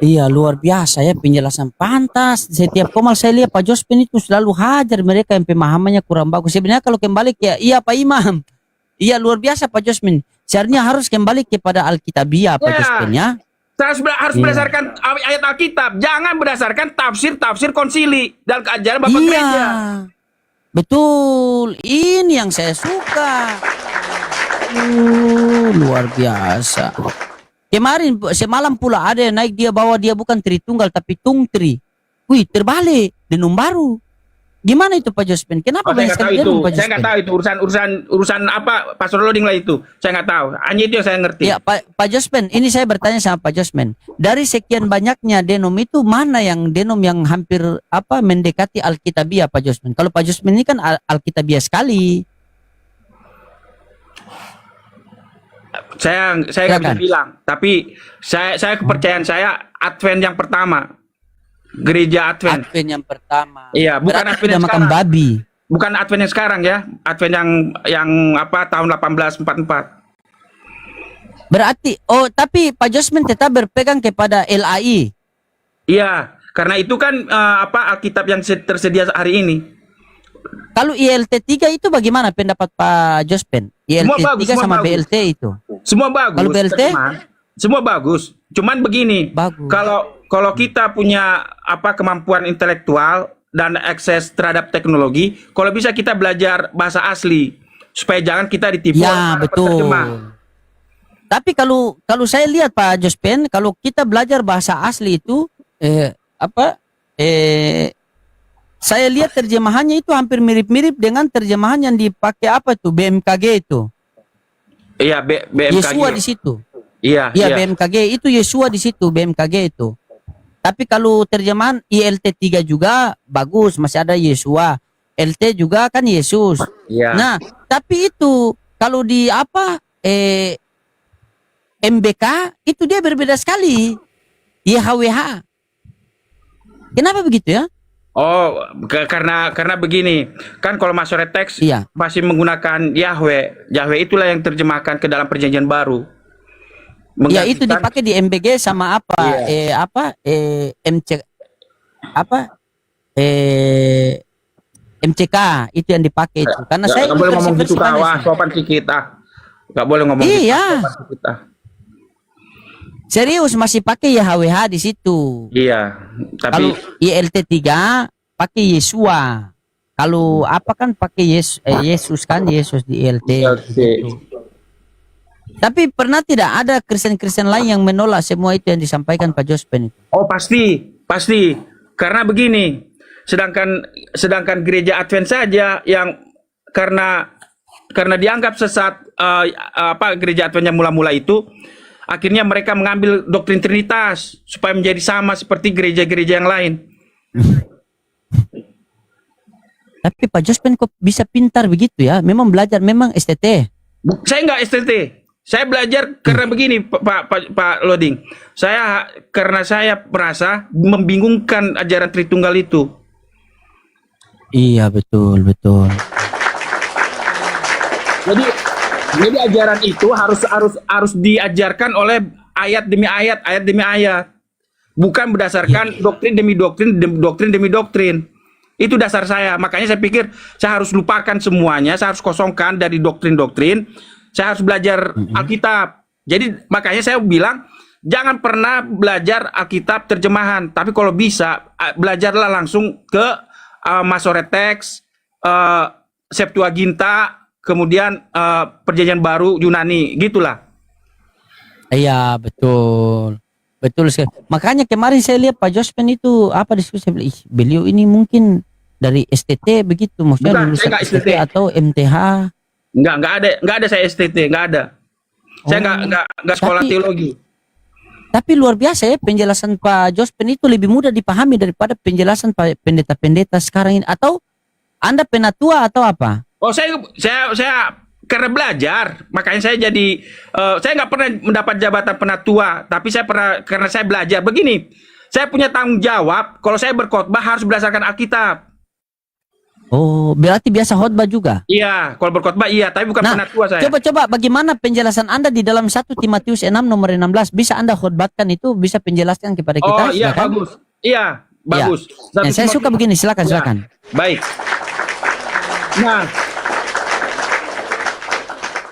Iya, luar biasa ya penjelasan, pantas. Setiap komal saya lihat Pak Jospen itu selalu hajar mereka yang pemahamannya kurang bagus. Sebenarnya kalau kembali ke, iya Pak Imam, iya luar biasa Pak Jospen. Seharusnya harus kembali kepada Alkitabiah Pak Ya. Jospen ya. Harus berdasarkan ayat Alkitab, jangan berdasarkan tafsir konsili dan ajaran Bapak Iya, Gereja. betul. Ini yang saya suka. Luar biasa. Kemarin semalam pula ada yang naik, dia bawa dia bukan Tritunggal tapi Tungtri. Wih, terbalik, denum baru. Gimana itu Pak Jospen? Kenapa Saya banyak nggak tahu sekali itu. denum Pak Saya nggak Jospen? tahu itu urusan apa Pastor Loading lah itu. Saya nggak tahu. Hanya itu yang saya ngerti. Ya Pak Jospen, ini saya bertanya sama Pak Jospen. Dari sekian banyaknya denom itu mana yang denom yang hampir mendekati Alkitabiah Pak Jospen? Kalau Pak Jospen ini kan Alkitabiah sekali. Saya nggak bisa bilang. Tapi saya kepercayaan saya Advent yang pertama. Gereja Advent. Advent yang pertama. Iya, bukan Berarti Advent sudah yang makan sekarang. babi. Bukan Advent yang sekarang ya. Advent yang tahun 1844. Berarti tapi Pak Jospen tetap berpegang kepada LAI. Iya, karena itu kan Alkitab yang tersedia hari ini. Kalau ILT 3 itu bagaimana pendapat Pak Jospen? ILT Semua bagus, 3 semua sama bagus. BLT itu. Semua bagus. Kalau BLT? Semua bagus. Cuman begini, Bagus. kalau kita punya kemampuan intelektual dan akses terhadap teknologi, kalau bisa kita belajar bahasa asli supaya jangan kita ditipu oleh Ya, para betul. penerjemah. Tapi kalau saya lihat Pak Jospen, kalau kita belajar bahasa asli itu saya lihat terjemahannya itu hampir mirip-mirip dengan terjemahan yang dipakai BMKG itu. Iya, BMKG. Yesua di situ. Iya, Iya, BMKG itu Yesua di situ, BMKG itu. Tapi kalau terjemahan ILT 3 juga bagus, masih ada Yesua. LT juga kan Yesus. Iya. Nah, tapi itu kalau di MBK itu dia berbeda sekali. YHWH. Kenapa begitu ya? Oh, karena begini, kan kalau Masoret teks Iya. masih menggunakan Yahweh. Yahweh itulah yang terjemahkan ke dalam perjanjian baru. Ya itu Menggantikan- dipakai di MBG sama Iya. MCK itu yang dipakai itu. Karena saya nggak boleh ikut ngomong gitu, versi Kak. Wah, Vanes. sopan sedikit nggak boleh ngomong gitu. Iya. Sopan sedikit, Serius masih pakai YHWH di situ. Iya, Kalau tapi ILT 3 pakai Yesua. Kalau kan pakai Yesus kan, Yesus di ILT. Gitu. Tapi pernah tidak ada Kristen-Kristen lain yang menolak semua itu yang disampaikan Pak Jospen itu? oh pasti. Karena begini, sedangkan gereja Advent saja yang karena dianggap sesat gereja Advent yang mula-mula itu, akhirnya mereka mengambil doktrin Trinitas supaya menjadi sama seperti gereja-gereja yang lain. Tapi Pak Jospen kok bisa pintar begitu ya? Memang belajar, memang STT. Saya nggak STT. Saya belajar karena begini, Pak Loding. Karena saya merasa membingungkan ajaran Tritunggal itu. Iya, betul, betul. Jadi ajaran itu harus diajarkan oleh ayat demi ayat. Bukan berdasarkan doktrin demi doktrin. Itu dasar saya. Makanya saya pikir saya harus lupakan semuanya, saya harus kosongkan dari doktrin-doktrin. Saya harus belajar Alkitab. Jadi makanya saya bilang jangan pernah belajar Alkitab terjemahan, tapi kalau bisa belajarlah langsung ke Masoretex, Septuaginta, kemudian Perjanjian Baru Yunani, gitulah. Iya, betul. Betul sekali. Makanya kemarin saya lihat Pak Jospen itu apa diskusi, saya bilang, "Ih, beliau ini mungkin dari STT begitu, maksudnya Bukan, lulusan saya nggak STT STT. atau MTH." Enggak ada saya STT, enggak ada. Saya enggak sekolah Tapi- teologi. Tapi luar biasa ya penjelasan Pak Jospen itu lebih mudah dipahami daripada penjelasan Pak pendeta-pendeta sekarang ini. Atau Anda penatua atau apa? Oh, saya karena belajar, makanya saya jadi saya nggak pernah mendapat jabatan penatua, tapi saya pernah karena saya belajar begini. Saya punya tanggung jawab kalau saya berkhotbah harus berdasarkan Alkitab. Oh, berarti biasa khotbah juga. Iya, kalau berkhotbah iya, tapi bukan Nah, penatua saya. coba bagaimana penjelasan Anda di dalam 1 Timotius 6 nomor 16? Bisa Anda khotbahkan itu, bisa penjelaskan kepada kita? Oh iya, silakan. bagus. Iya, bagus. Ya, saya suka begini, silakan, Ya, silakan. Baik. Nah,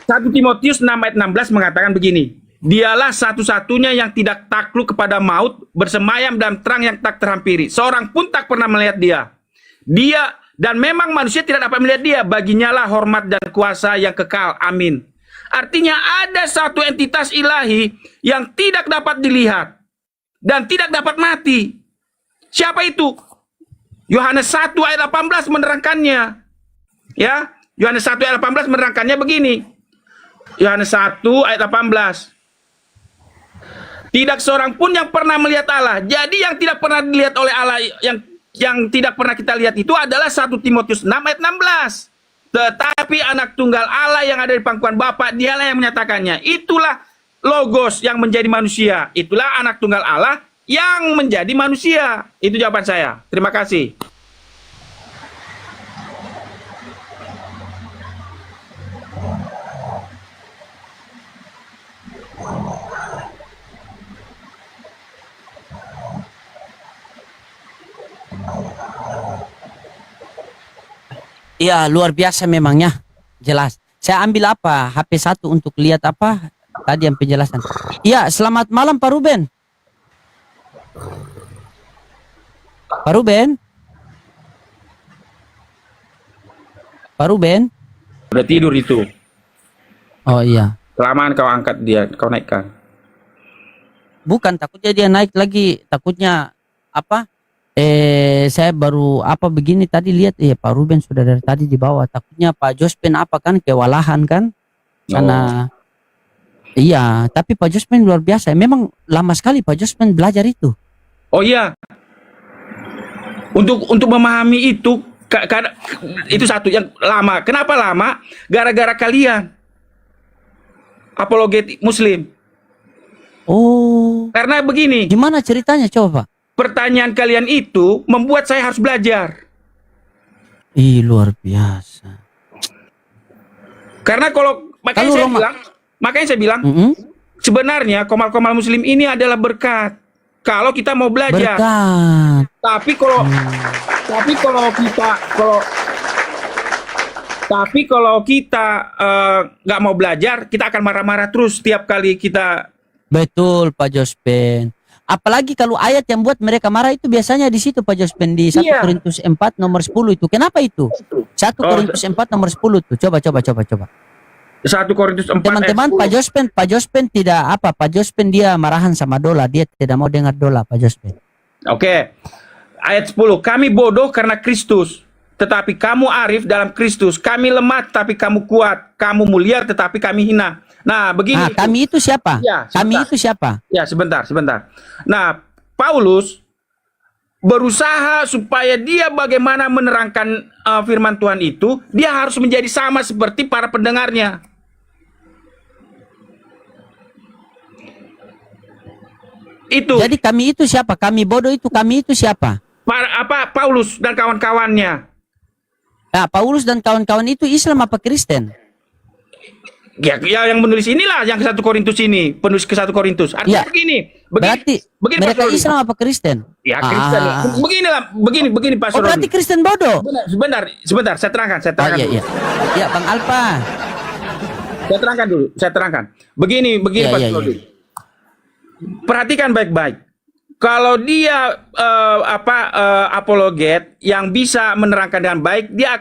1 Timotius 6 ayat 16 mengatakan begini. Dialah satu-satunya yang tidak takluk kepada maut, bersemayam dalam terang yang tak terhampiri. Seorang pun tak pernah melihat dia. Dan memang manusia tidak dapat melihat dia. Baginya lah hormat dan kuasa yang kekal. Amin. Artinya ada satu entitas ilahi yang tidak dapat dilihat dan tidak dapat mati. Siapa itu? Yohanes 1 ayat 18 menerangkannya. Ya, Yohanes 1 ayat 18 menerangkannya begini. Yohanes 1 ayat 18. Tidak seorang pun yang pernah melihat Allah. Jadi yang tidak pernah dilihat oleh Allah, yang tidak pernah kita lihat itu adalah 1 Timotius 6 ayat 16. Tetapi anak tunggal Allah yang ada di pangkuan Bapa, dialah yang menyatakannya. Itulah Logos yang menjadi manusia. Itulah anak tunggal Allah yang menjadi manusia. Itu jawaban saya. Terima kasih. Iya, luar biasa memangnya. Jelas. Saya ambil apa? HP 1 untuk lihat apa? Tadi yang penjelasan. Iya, selamat malam Pak Ruben. Pak Ruben? Pak Ruben? Udah tidur itu. Oh iya. Kelamaan kau angkat dia, kau naikkan. Bukan, takutnya dia naik lagi. Takutnya apa? Saya baru apa begini tadi lihat, Pak Ruben sudah dari tadi di bawah. Takutnya Pak Jospen apa kan kewalahan kan? Karena iya, tapi Pak Jospen luar biasa. Memang lama sekali Pak Jospen belajar itu. Oh iya. Untuk memahami itu itu satu yang lama. Kenapa lama? Gara-gara kalian apologetik Muslim. Oh, Karena begini, gimana ceritanya coba Pak? pertanyaan kalian itu membuat saya harus belajar. Ih, luar biasa. Karena makanya saya bilang Mm-mm. sebenarnya komal-komal Muslim ini adalah berkat. Kalau kita mau belajar. Berkat. Tapi kalau kita nggak mau belajar, kita akan marah-marah terus setiap kali kita. Betul Pak Jospen. Apalagi kalau ayat yang buat mereka marah itu biasanya di situ Pak Jospen, di 1 Iya. Korintus 4 nomor 10 itu. Kenapa itu? 1 Korintus 4 nomor 10 tuh. Coba. 1 Korintus 4 Teman-teman, Pak Jospen tidak apa? Pak Jospen dia marahan sama Dola, dia tidak mau dengar Dola Pak Jospen. Oke. Ayat 10. Kami bodoh karena Kristus, tetapi kamu arif dalam Kristus. Kami lemah tetapi kamu kuat. Kamu mulia tetapi kami hina. Nah, begini. Nah, kami itu siapa? Ya, Kami sebentar. itu siapa? Ya, sebentar. Nah, Paulus berusaha supaya dia bagaimana menerangkan firman Tuhan itu, dia harus menjadi sama seperti para pendengarnya. Itu Jadi kami itu siapa? Kami bodoh itu kami itu siapa? Paulus dan kawan-kawannya. Nah, Paulus dan kawan-kawan itu Islam apa Kristen? Ya, yang menulis inilah yang ke 1 Korintus ini, penulis ke 1 Korintus. Artinya Ya. begini, Berarti mereka Pak Rudi. Islam apa Kristen? Ya, Kristen. Begini Pak Oh, berarti Rudi. Kristen bodoh. Sebentar, saya terangkan Oh, iya, dulu. iya. Ya, Bang Alpa. Saya terangkan. Begini Ya, Pak ya, Rudi. Perhatikan baik-baik. Kalau dia apologet yang bisa menerangkan dengan baik, dia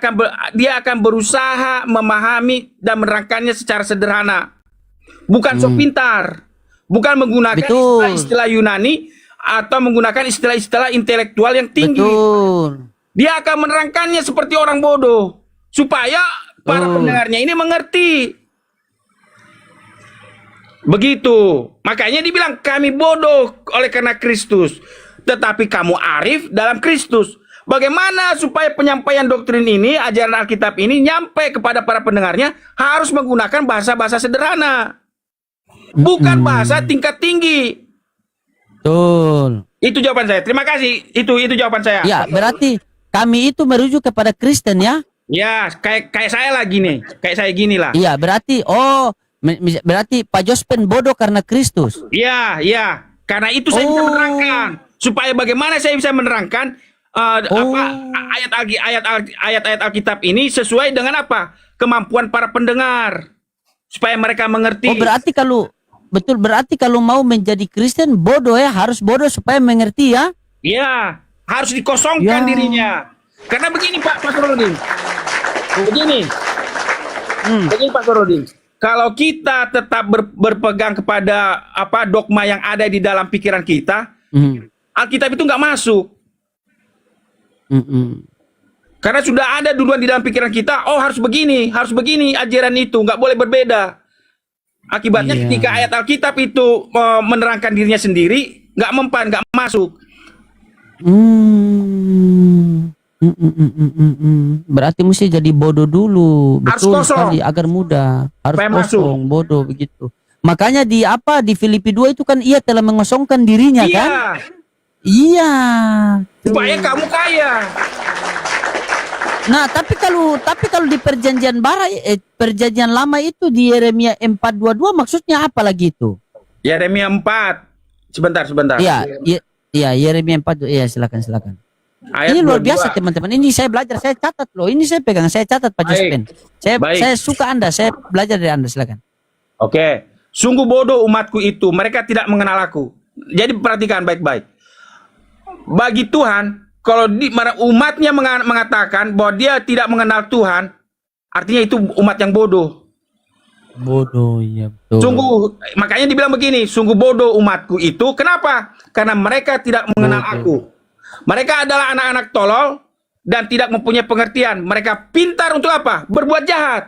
akan berusaha memahami dan menerangkannya secara sederhana. Bukan sok pintar. Bukan menggunakan Betul. istilah Yunani atau menggunakan istilah-istilah intelektual yang tinggi. Betul. Dia akan menerangkannya seperti orang bodoh supaya para pendengarnya ini mengerti. Begitu. Makanya dibilang kami bodoh oleh karena Kristus, tetapi kamu arif dalam Kristus. Bagaimana supaya penyampaian doktrin ini, ajaran Alkitab ini nyampe kepada para pendengarnya harus menggunakan bahasa-bahasa sederhana. Bukan bahasa tingkat tinggi. Betul. Itu jawaban saya. Terima kasih. Itu jawaban saya. Ya, berarti kami itu merujuk kepada Kristen ya? Ya, kayak saya lah gini. Kayak saya gini lah. Iya, berarti berarti Pak Jospen bodoh karena Kristus. Iya. Karena itu saya bisa menerangkan. Supaya bagaimana saya bisa menerangkan ayat-ayat Alkitab ini sesuai dengan apa? Kemampuan para pendengar. Supaya mereka mengerti. Oh, berarti kalau mau menjadi Kristen bodoh ya, harus bodoh supaya mengerti ya? Iya, harus dikosongkan Ya. dirinya. Karena begini Pak Rodi. Begini Pak Rodi. Kalau kita tetap berpegang kepada dogma yang ada di dalam pikiran kita, Alkitab itu nggak masuk. Karena sudah ada duluan di dalam pikiran kita, harus begini ajaran itu, nggak boleh berbeda. Akibatnya Iya. ketika ayat Alkitab itu menerangkan dirinya sendiri, nggak mempan, nggak masuk. Berarti mesti jadi bodoh dulu. Harus Betul kosong. sekali agar mudah. Harus Supaya kosong, bodoh begitu. Makanya di Filipi 2 itu kan ia telah mengosongkan dirinya Iya, kan? Iya. supaya kamu kaya. Nah, tapi kalau di perjanjian lama itu di Yeremia 4:22 maksudnya apa lagi itu? Yeremia 4. Sebentar. Iya, Yeremia 4. Iya, silakan. Ayat Ini luar 22. biasa teman-teman. Ini saya belajar, saya catat loh. Ini saya pegang, saya catat Pak Baik. Jospen. Baik. Saya suka Anda, saya belajar dari Anda, silakan. Oke. Sungguh bodoh umatku itu. Mereka tidak mengenal aku. Jadi perhatikan baik-baik. Bagi Tuhan, kalau umatnya mengatakan bahwa dia tidak mengenal Tuhan, artinya itu umat yang bodoh. Bodoh, iya betul. Sungguh, makanya dibilang begini, sungguh bodoh umatku itu. Kenapa? Karena mereka tidak mengenal aku. Mereka adalah anak-anak tolol dan tidak mempunyai pengertian. Mereka pintar untuk apa? Berbuat jahat.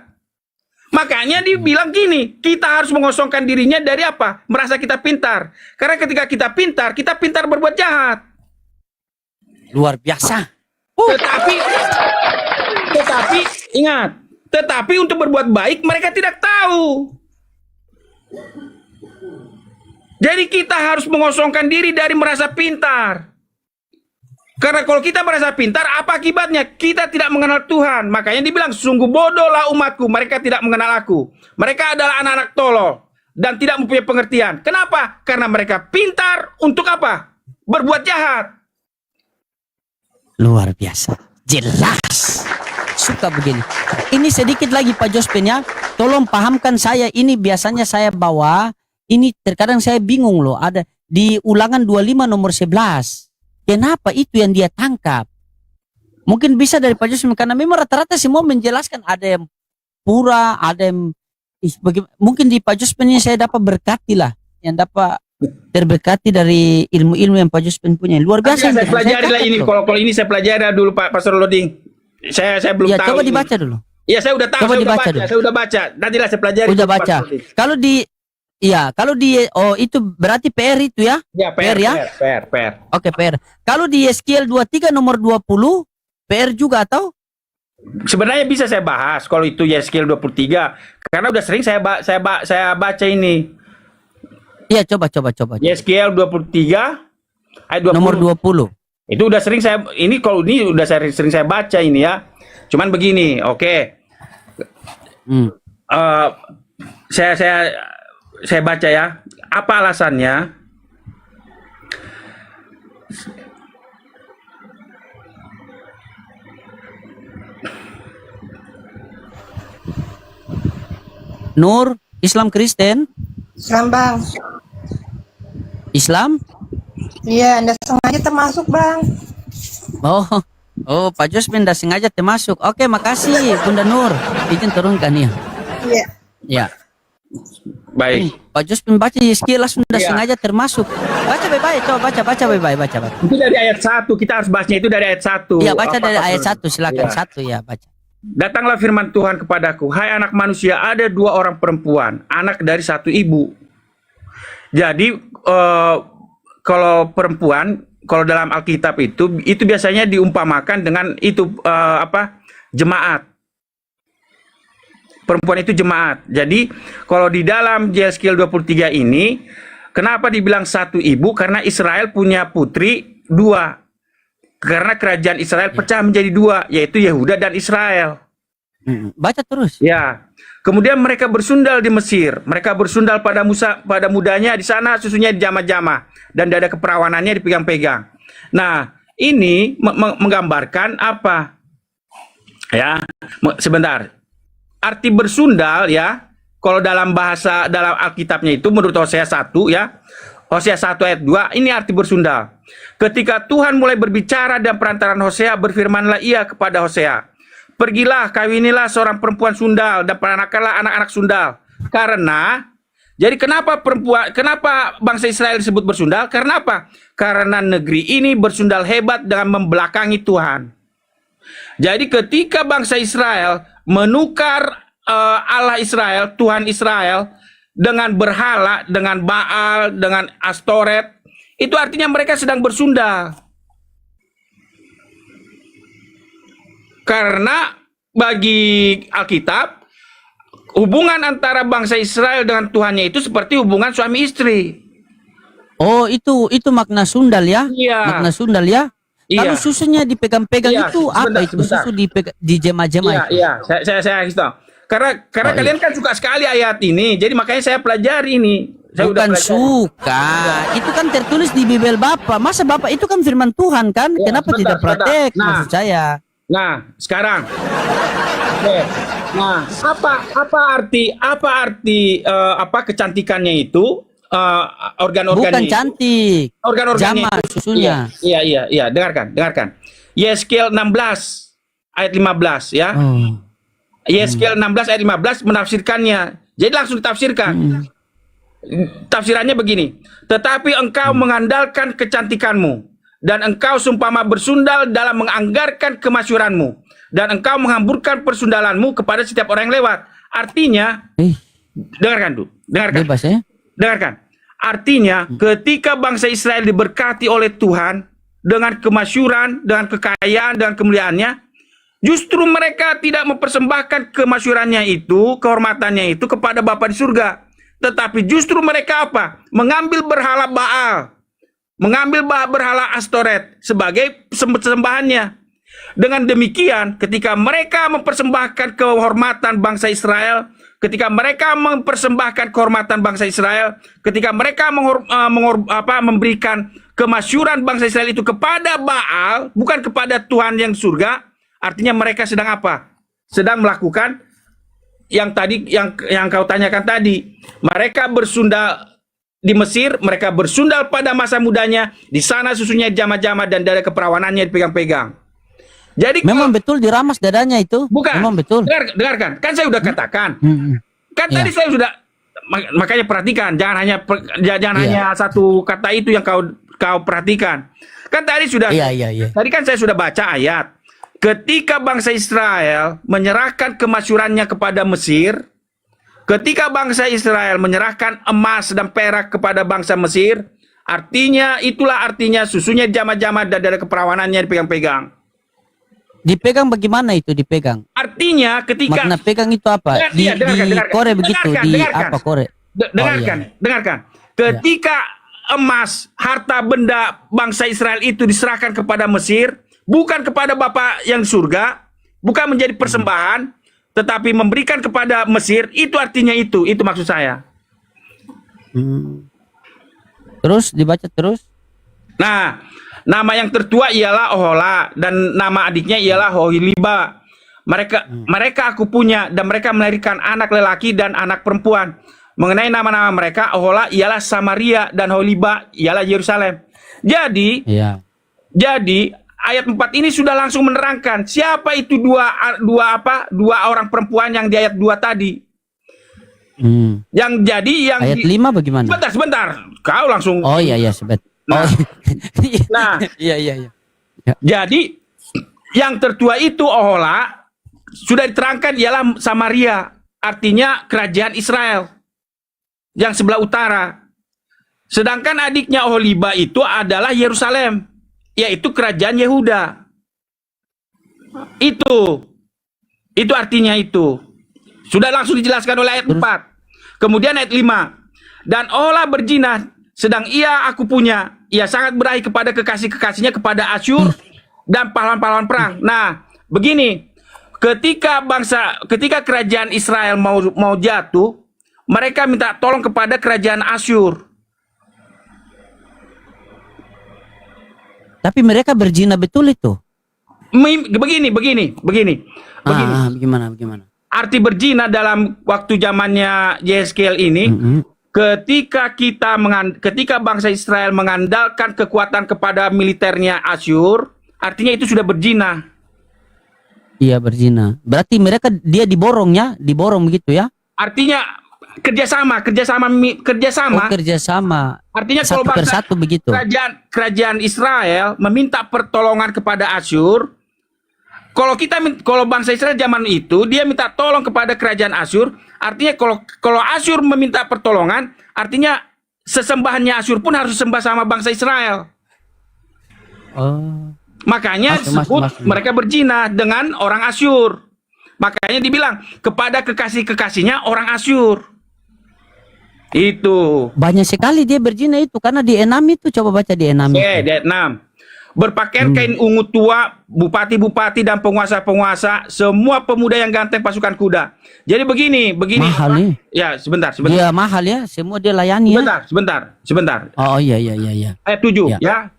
Makanya dibilang gini, kita harus mengosongkan dirinya dari apa? Merasa kita pintar. Karena ketika kita pintar berbuat jahat. Luar biasa. Tetapi ingat, tetapi untuk berbuat baik mereka tidak tahu. Jadi kita harus mengosongkan diri dari merasa pintar. Karena kalau kita merasa pintar, apa akibatnya? Kita tidak mengenal Tuhan. Makanya dibilang, sungguh bodohlah umatku, mereka tidak mengenal aku. Mereka adalah anak-anak tolol dan tidak mempunyai pengertian. Kenapa? Karena mereka pintar untuk apa? Berbuat jahat. Luar biasa. Jelas. Suka begini. Ini sedikit lagi Pak Jospen ya. Tolong pahamkan saya, ini biasanya saya bawa. Ini terkadang saya bingung loh. Ada di Ulangan 25 nomor 11. Kenapa itu yang dia tangkap? Mungkin bisa dari Pak Jospen. Karena memang rata-rata semua menjelaskan. Ada yang pura, ada yang... Mungkin di Pak Jospen ini saya dapat berkati lah. Yang dapat terberkati dari ilmu-ilmu yang Pak Jospen punya. Luar biasa. Saya pelajari lah ini. Kalau ini saya pelajari dulu Pak Pastor Loding. Saya belum Ya, tahu. coba ini. dibaca dulu. Iya, saya udah tahu. Coba dibaca dulu. Saya udah baca. Nantilah saya pelajari. Udah dulu, Pak baca. Loding. Kalau di itu berarti PR itu ya? Ya, PR ya? PR. Oke, PR. Kalau di Yeskiel 23 nomor 20 PR juga atau? Sebenarnya bisa saya bahas kalau itu Yeskiel 23 karena udah sering saya baca ini. Iya, coba. Yeskiel 23 ayat 20. Nomor 20. Itu udah sering saya, ini kalau ini udah sering saya baca ini ya. Cuman begini, oke. Saya baca ya. Apa alasannya? Nur, Islam Kristen? Islam bang. Islam? Iya, anda sengaja termasuk bang. Oh, Pak Jospen dah sengaja termasuk. Oke, makasih Bunda Nur. Izin turunkan ya. Iya. Ya. Baik. Pak Jospen baca Yeskiel sudah Iya. sengaja termasuk. Baca baik-baik, coba baca baik-baik. Itu dari ayat 1, kita harus bahasnya itu dari ayat 1. Iya, baca dari ayat 1, silakan. Iya. 1 ya, baca. Datanglah firman Tuhan kepadaku, hai anak manusia, ada 2 orang perempuan, anak dari 1 ibu. Jadi kalau perempuan, kalau dalam Alkitab itu biasanya diumpamakan dengan itu jemaat. Perempuan itu jemaat. Jadi kalau di dalam Yeskiel 23 ini, kenapa dibilang 1 ibu? Karena Israel punya putri 2. Karena kerajaan Israel pecah menjadi 2, yaitu Yehuda dan Israel. Baca terus. Ya. Kemudian mereka bersundal di Mesir. Mereka bersundal pada Musa, pada mudanya di sana, susunya dijamah-jamah, dan dada keperawanannya dipegang-pegang. Nah, ini menggambarkan apa? Ya, sebentar. Arti bersundal ya, kalau dalam bahasa dalam Alkitabnya itu menurut Hosea 1 ya. Hosea 1 ayat 2, ini arti bersundal. Ketika Tuhan mulai berbicara dan perantaran Hosea, berfirmanlah ia kepada Hosea, pergilah, kawinilah seorang perempuan sundal dan peranakanlah anak-anak sundal. Karena, jadi kenapa bangsa Israel disebut bersundal? Karena apa? Karena negeri ini bersundal hebat dengan membelakangi Tuhan. Jadi ketika bangsa Israel menukar Allah Israel, Tuhan Israel, dengan berhala, dengan Baal, dengan Astoret, itu artinya mereka sedang bersundal. Karena bagi Alkitab, hubungan antara bangsa Israel dengan Tuhannya itu seperti hubungan suami istri. Oh, itu makna sundal ya? Iya. Makna sundal ya? Iya. Kalau susunya dipegang-pegang Iya, itu apa sebentar, itu? sebentar. Susu dijema-jema itu. Iya, saya kasih tahu. Karena kalian kan suka sekali ayat ini, jadi makanya saya pelajari ini. Saya udah Bukan pelajari. suka, itu kan tertulis di Bibel Bapak. Masa Bapak itu kan firman Tuhan kan? Ya, Kenapa sebentar, tidak praktek? sebentar. Nah. Maksud saya. Nah, sekarang. Oke. Nah, apa arti kecantikannya itu? Organ-organnya Bukan itu. cantik. Organ-organnya Jama itu. susunya. Iya, dengarkan. Yeskiel 16 ayat 15 ya. Oh. Yeskiel 16 ayat 15 menafsirkannya. Jadi langsung ditafsirkan. Tafsirannya begini. Tetapi engkau mengandalkan kecantikanmu, dan engkau sumpama bersundal dalam menganggarkan kemasyuranmu, dan engkau menghamburkan persundalanmu kepada setiap orang yang lewat. Artinya, dengarkan. Bebas ya. Dengarkan. Artinya, ketika bangsa Israel diberkati oleh Tuhan dengan kemasyuran, dengan kekayaan, dengan kemuliaannya, justru mereka tidak mempersembahkan kemasyurannya itu, kehormatannya itu kepada Bapa di surga. Tetapi justru mereka apa? Mengambil berhala Baal, mengambil berhala Astoret sebagai sembahannya. Dengan demikian, ketika mereka mempersembahkan kehormatan bangsa Israel, ketika mereka mempersembahkan kehormatan bangsa Israel, ketika mereka memberikan kemasyuran bangsa Israel itu kepada Baal, bukan kepada Tuhan yang surga, artinya mereka sedang apa? Sedang melakukan yang tadi yang kau tanyakan tadi. Mereka bersundal di Mesir, mereka bersundal pada masa mudanya, di sana susunya jama-jama dan dada keperawanannya dipegang-pegang. Jadi Memang betul diramas dadanya itu. bukan. Memang betul. Dengarkan. Kan saya udah katakan. Kan Ya. tadi saya sudah makanya perhatikan, jangan hanya satu kata itu yang kau perhatikan. Kan tadi sudah Iya. Tadi kan saya sudah baca ayat. Ketika bangsa Israel menyerahkan kemasyurannya kepada Mesir, ketika bangsa Israel menyerahkan emas dan perak kepada bangsa Mesir, itulah artinya susunya jama-jama dan dada keperawanannya dipegang-pegang. Dipegang bagaimana itu dipegang? Artinya ketika Makna pegang itu apa? Dengarkan. Kore begitu, Dengarkan. apa kore? Dengarkan. ketika emas, harta benda bangsa Israel itu diserahkan kepada Mesir, bukan kepada Bapa yang surga, bukan menjadi persembahan, tetapi memberikan kepada Mesir, itu artinya itu maksud saya. Terus dibaca terus. Nah, nama yang tertua ialah Ohola dan nama adiknya ialah Oholiba. Mereka aku punya dan mereka melahirkan anak lelaki dan anak perempuan. Mengenai nama-nama mereka, Ohola ialah Samaria dan Oholiba ialah Yerusalem. Jadi ayat 4 ini sudah langsung menerangkan siapa itu dua orang perempuan yang di ayat 2 tadi. Yang jadi yang ayat 5 bagaimana? Sebentar. Kau langsung. Oh iya sebentar. Nah, nah, iya. jadi yang tertua itu Ohola sudah diterangkan ialah Samaria, artinya kerajaan Israel yang sebelah utara. Sedangkan adiknya Oholiba itu adalah Yerusalem, yaitu kerajaan Yehuda. Itu artinya itu. Sudah langsung dijelaskan oleh ayat 4. Kemudian ayat 5. Dan Ohola berzina, sedang ia aku punya. Ia sangat berahi kepada kekasih-kekasihnya, kepada Asyur dan pahlawan-pahlawan perang. Nah, begini. Ketika kerajaan Israel mau jatuh, mereka minta tolong kepada kerajaan Asyur. Tapi mereka berzina betul itu. Begini. Bagaimana? Arti berzina dalam waktu zamannya Yeskel ini, ketika bangsa Israel mengandalkan kekuatan kepada militernya Asyur, artinya itu sudah berzina. Iya, berzina. Berarti dia diborong begitu ya? Artinya kerjasama. Oh, kerjasama. Artinya satu kalau persatu begitu. kerajaan Israel meminta pertolongan kepada Asyur. Kalau bangsa Israel zaman itu dia minta tolong kepada kerajaan Asyur, artinya kalau Asyur meminta pertolongan, artinya sesembahannya Asyur pun harus sembah sama bangsa Israel. Oh. Makanya mereka berzina dengan orang Asyur. Makanya dibilang kepada kekasih-kekasihnya orang Asyur. Itu. Banyak sekali dia berzina itu karena di 6 itu, coba baca di 6. Di 6. Berpakaian kain ungu tua, bupati-bupati dan penguasa-penguasa, semua pemuda yang ganteng pasukan kuda. Jadi begini. Mahal nih. Ya, sebentar. Dia mahal ya, semua dia layani ya. Sebentar. Oh iya. Ayat 7 ya.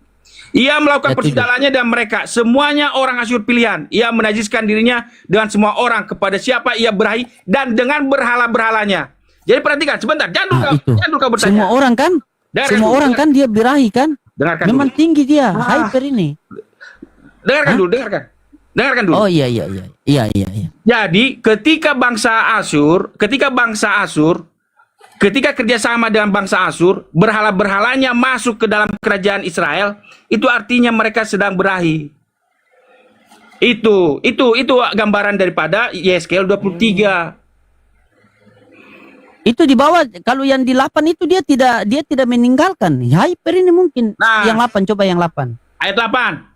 Ia melakukan Ayat 7. persidalannya dan mereka semuanya orang Asyur pilihan. Ia menajiskan dirinya dengan semua orang kepada siapa ia berahi dan dengan berhala-berhalanya. Jadi perhatikan sebentar, jangan dulu kau bertanya. Semua orang kan? Kan dia birahi kan? Dengarkan Memang dulu. tinggi dia, hyper ini. Dengarkan dulu. Oh iya. Jadi ketika bangsa Asyur, ketika kerjasama dengan bangsa Asyur, berhala-berhalanya masuk ke dalam kerajaan Israel, itu artinya mereka sedang berahi. Itu gambaran daripada Yeskel 23. Itu di bawah, kalau yang di 8 itu dia tidak meninggalkan. Hyper ini mungkin. Nah, yang 8, coba yang 8. Ayat 8.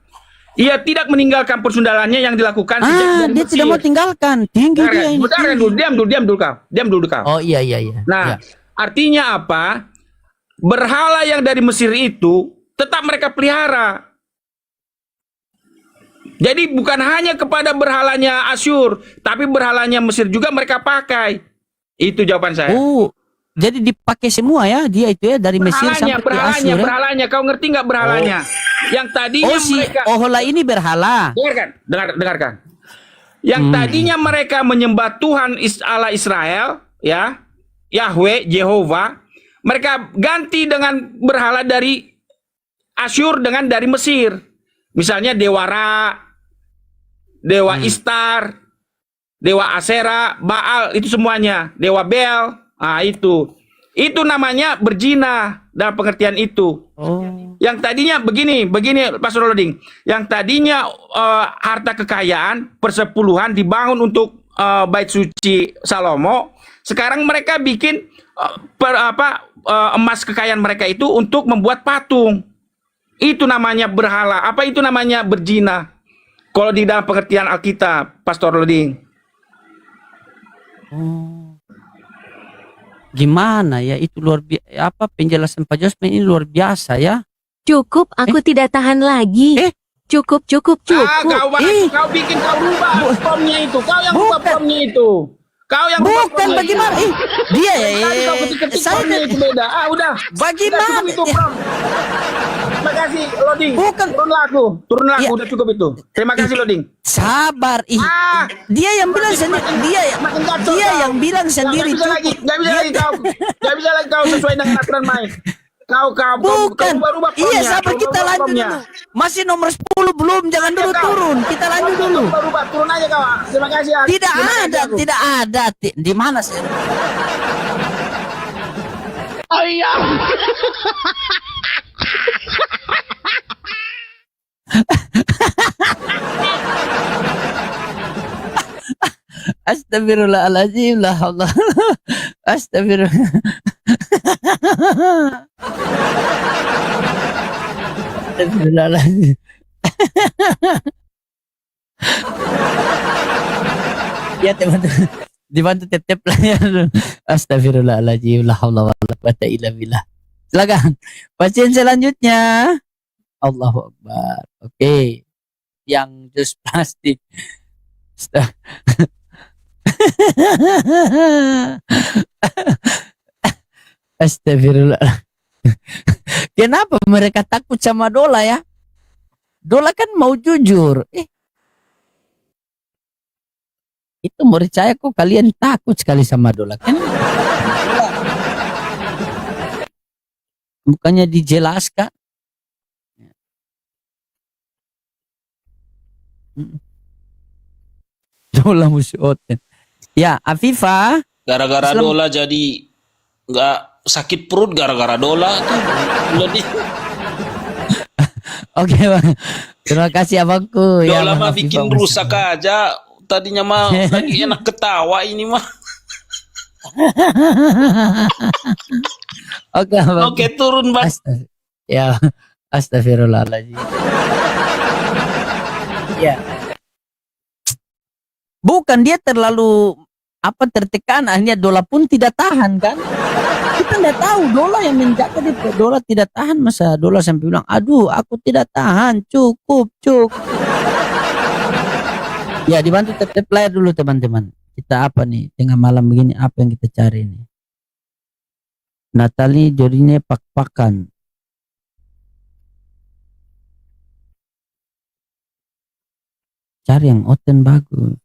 Ia tidak meninggalkan persundalannya yang dilakukan sejak dari Dia Mesir. tidak mau tinggalkan. Tinggi dia ini. Diam dulu kau. Oh iya. Nah, Ya. artinya apa? Berhala yang dari Mesir itu tetap mereka pelihara. Jadi bukan hanya kepada berhalanya Asyur, tapi berhalanya Mesir juga mereka pakai. Itu jawaban saya. Oh, jadi dipakai semua ya dia itu ya, dari Mesir sampai ke Asyur. Berhalanya. Kau ngerti nggak berhalanya? Yang tadinya mereka. Ohola ini berhala. Dengarkan. Yang tadinya mereka menyembah Tuhan Allah Israel, ya, Yahweh, Jehovah, mereka ganti dengan berhala dari Asyur dengan dari Mesir. Misalnya Dewa Ra, Dewa Istar, Dewa Asera, Baal, itu semuanya. Dewa Bel, itu namanya berzina dalam pengertian itu. Yang tadinya begini Pastor Loding. Yang tadinya harta kekayaan persepuluhan dibangun untuk bait suci Salomo. Sekarang mereka bikin emas kekayaan mereka itu untuk membuat patung. Itu namanya berhala. Apa itu namanya berzina? Kalau di dalam pengertian Alkitab, Pastor Loding. Gimana ya, itu luar biasa, apa penjelasan Pak Jospen ini luar biasa ya. Cukup, aku tidak tahan lagi. Eh? Cukup, cukup, Ah, cukup. kau kau bikin kau rubah formnya itu. Kau yang rubah Bukan. formnya itu. Kau yang rubah Bukan formnya bagaimana? itu. Dia ya, Tadi kau ketik-ketik saya formnya itu beda. Ah, udah. Bagaimana? Udah cukup itu, Prom. Terima kasih, Loading. Bukan. Turunlah aku. Turunlah aku, Iya. udah cukup itu. Terima kasih, Loading. sabar. Ah. Dia yang bilang sendiri, Makin kacau dia kau. yang bilang sendiri Nggak bisa lagi, cukup. nggak bisa Dia- lagi kau. Nggak bisa lagi kau sesuai dengan aturan main. Kau Bukan. rubah Iya, formnya. sabar, Kau kita rubah lanjut formnya. dulu. Masih nomor 10 belum, jangan dulu Kau. turun. Kita lanjut dulu. Kau rubah, turun aja kau. Terima kasih. Ak. Tidak Terima kasih, ada, aku. tidak ada. Di mana sih? Astagfirullahaladzim, la Allah. Astagfirullah. Astagfirullahaladzim. Ya teman-teman, dibantu tep-tep lah ya. Astagfirullahaladzim, la haula wala quwata illa billah. Silakan pasien selanjutnya. Allahu Akbar. Oke, yang jus plastik. Sta- Astagfirullah. Kenapa mereka takut sama Dola ya? Dola kan mau jujur. Itu murid saya, kok kalian takut sekali sama Dola kan? Bukannya dijelaskan. Dola musuh Oten. Ya, Afifah. Gara-gara Islam- Dola jadi nggak sakit perut gara-gara Dola tuh. Jadi Oke, Bang. Terima kasih abangku. Ya, Dola Bang mah Afifah, bikin Mas. rusak aja. Tadinya mah lagi enak ketawa ini mah. Oke, Abang. Oke turun Bang. Ya, astagfirullahaladzim. Ya. Bukan, dia terlalu tertekan, akhirnya Dola pun tidak tahan kan. Kita nggak tahu, Dola yang menjaga dia. Dola tidak tahan, masa Dola sampai bilang, aduh aku tidak tahan, cukup. Ya, dibantu tap-tap layar dulu teman-teman. Kita apa nih, tengah malam begini, apa yang kita cari nih? Natali Jorine Pak-Pakan. Cari yang Oten bagus.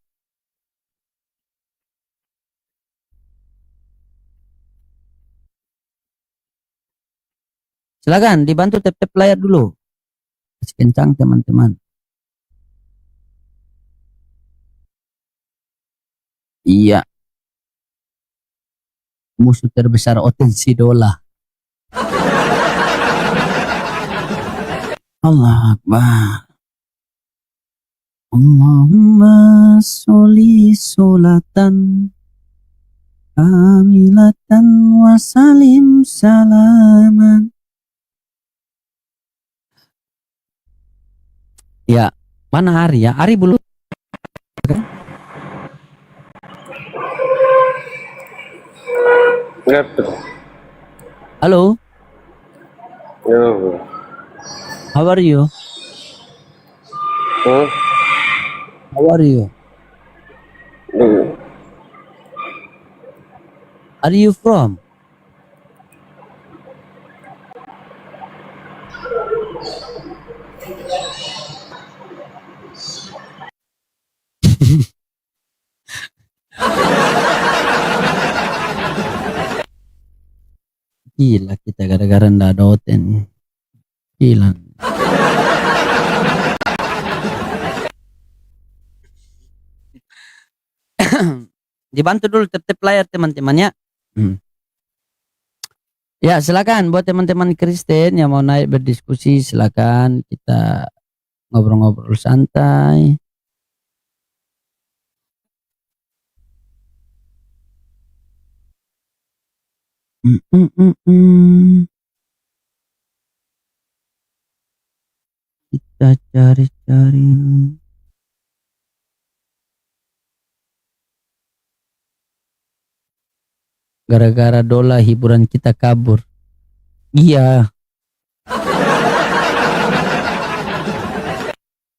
Silakan dibantu tap-tap layar dulu. Masih kencang teman-teman. Iya. Musuh terbesar Oten si Dola. Allah Akbar. Allahumma sholli sholatan kamilatan wa salim salaman. Ya, mana Ari ya? Ari belum. Halo, how are you? How are you? Are you from? Gila kita gara-gara ndak ada Oten. Gila. Dibantu dulu tetap layar teman-teman ya. Ya silakan buat teman-teman Kristen yang mau naik berdiskusi, silakan kita ngobrol-ngobrol santai. Kita cari-cari. Gara-gara Dola hiburan kita kabur. Iya.